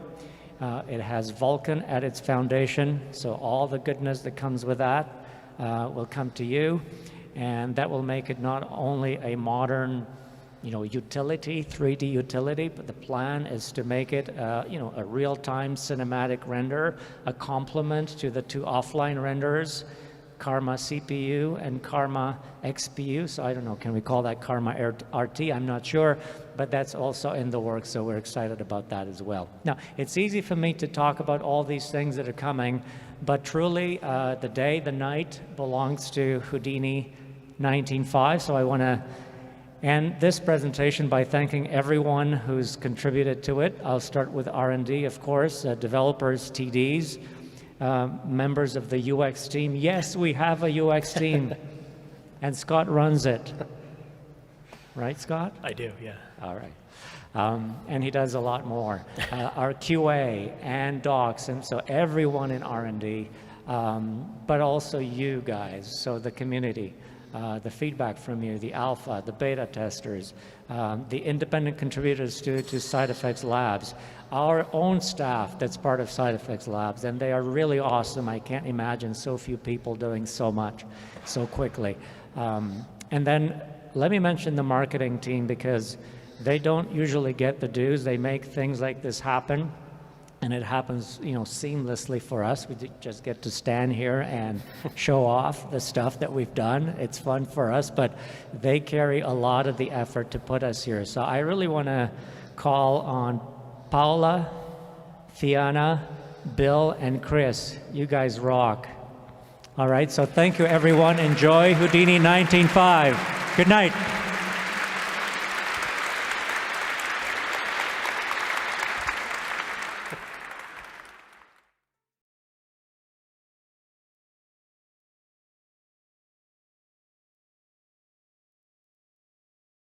[SPEAKER 1] It has Vulkan at its foundation, so all the goodness that comes with that will come to you, and that will make it not only a modern, utility, 3D utility, but the plan is to make it, a real-time cinematic render, a complement to the two offline renders, Karma CPU and Karma XPU. So I don't know, can we call that Karma RT? I'm not sure, but that's also in the works, so we're excited about that as well. Now, it's easy for me to talk about all these things that are coming, but truly the day, the night belongs to Houdini 19.5, so I want to end this presentation by thanking everyone who's contributed to it. I'll start with R&D, of course, developers, TDs, members of the UX team. Yes, we have a UX team, and Scott runs it. Right, Scott?
[SPEAKER 2] I do, yeah.
[SPEAKER 1] All right. And he does a lot more. Our QA and docs, and so everyone in R&D, but also you guys, so the community. The feedback from you, the alpha, the beta testers, the independent contributors to Side Effects Labs, our own staff that's part of Side Effects Labs, and they are really awesome. I can't imagine so few people doing so much so quickly. And then let me mention the marketing team, because they don't usually get the dues. They make things like this happen. And it happens, seamlessly for us. We just get to stand here and show off the stuff that we've done. It's fun for us, but they carry a lot of the effort to put us here. So I really want to call on Paula, Fiona, Bill, and Chris. You guys rock. All right, so thank you, everyone. Enjoy Houdini 19.5. Good night.